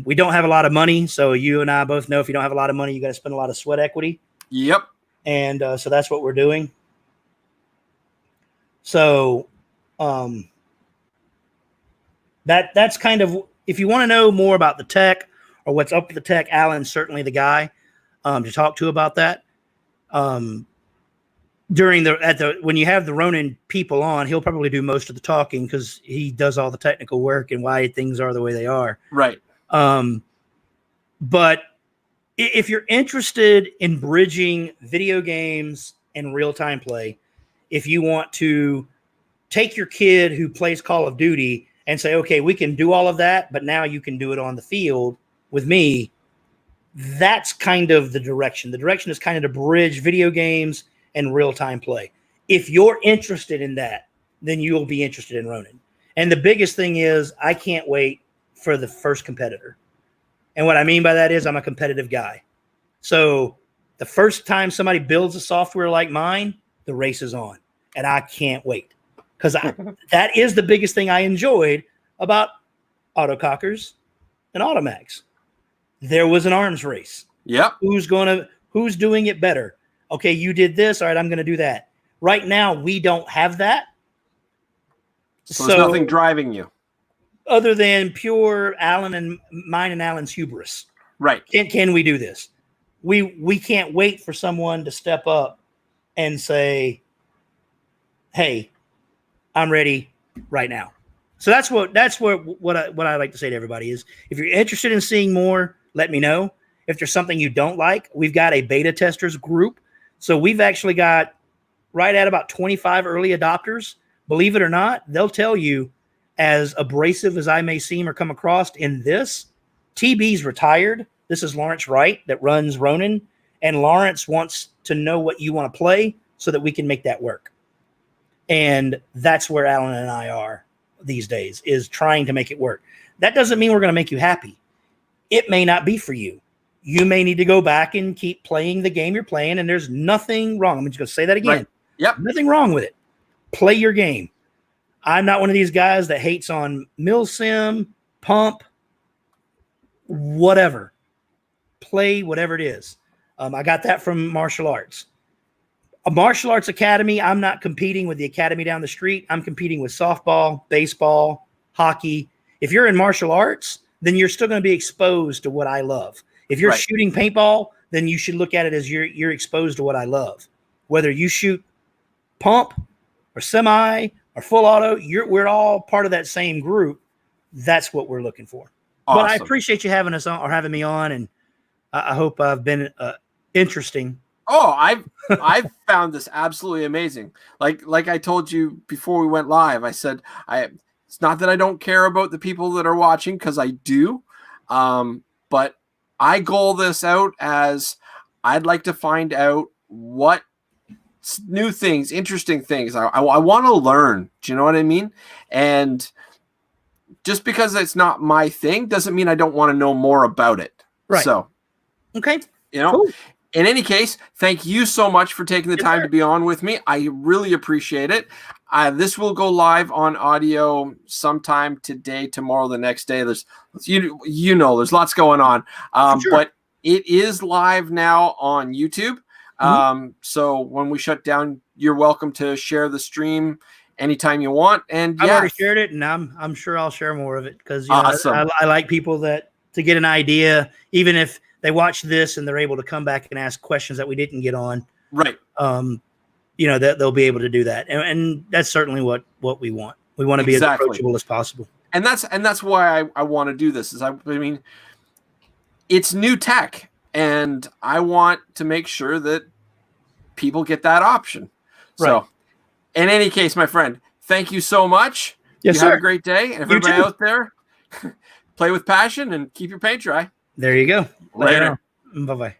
We don't have a lot of money, so you and I both know if you don't have a lot of money, you got to spend a lot of sweat equity. Yep. And so that's what we're doing. So that's kind of, if you want to know more about the tech or what's up with the tech, Alan's certainly the guy to talk to about that. When you have the Ronin people on, he'll probably do most of the talking because he does all the technical work and why things are the way they are. Right. But if you're interested in bridging video games and real-time play, if you want to take your kid who plays Call of Duty and say, okay, we can do all of that, but now you can do it on the field with me, that's kind of the direction. The direction is kind of to bridge video games and real-time play. If you're interested in that, then you'll be interested in Ronin. And the biggest thing is I can't wait for the first competitor. And what I mean by that is I'm a competitive guy. So the first time somebody builds a software like mine, the race is on. And I can't wait. Because that is the biggest thing I enjoyed about autocockers and automags. There was an arms race. Yep. Who's doing it better? Okay, you did this. All right, I'm going to do that. Right now, we don't have that. So there's nothing driving you. Other than pure Alan and mine and Alan's hubris. Right. Can we do this? We can't wait for someone to step up and say, hey, I'm ready right now. So that's what I like to say to everybody is, if you're interested in seeing more, let me know. If there's something you don't like, we've got a beta testers group. So we've actually got right at about 25 early adopters. Believe it or not, they'll tell you as abrasive as I may seem or come across in this, TB's retired. This is Lawrence Wright that runs Ronin, and Lawrence wants to know what you want to play so that we can make that work. And that's where Alan and I are these days, is trying to make it work. That doesn't mean we're going to make you happy. It may not be for you. You may need to go back and keep playing the game you're playing, and there's nothing wrong. I'm just going to say that again. Right. Yep. Nothing wrong with it. Play your game. I'm not one of these guys that hates on milsim, pump, whatever. Play whatever it is. I got that from martial arts. A martial arts academy, I'm not competing with the academy down the street. I'm competing with softball, baseball, hockey. If you're in martial arts, then you're still going to be exposed to what I love. If you're shooting paintball, then you should look at it as you're exposed to what I love. Whether you shoot pump or semi or full auto, we're all part of that same group. That's what we're looking for. Awesome. But I appreciate you having us on or having me on, and I hope I've been interesting. Oh, I've found this absolutely amazing. Like I told you before we went live, I said it's not that I don't care about the people that are watching, because I do, but I goal this out as I'd like to find out what new things, interesting things. I want to learn. Do you know what I mean? And just because it's not my thing doesn't mean I don't want to know more about it. Right. So, okay. Cool. In any case, thank you so much for taking the time to be on with me. I really appreciate it. This will go live on audio sometime today, tomorrow, the next day. There's there's lots going on. But it is live now on YouTube. So when we shut down, you're welcome to share the stream anytime you want. And I've already shared it, and I'm sure I'll share more of it, because awesome. I like people to get an idea, even if they watch this and they're able to come back and ask questions that we didn't get on. Right. That they'll be able to do that. And that's certainly what we want. We want to be as approachable as possible. And that's why I want to do this. I mean, it's new tech, and I want to make sure that people get that option. Right. So in any case, my friend, thank you so much. Yes, you sir. Have a great day. And everybody out there, play with passion and keep your paint dry. There you go. Later. Bye-bye.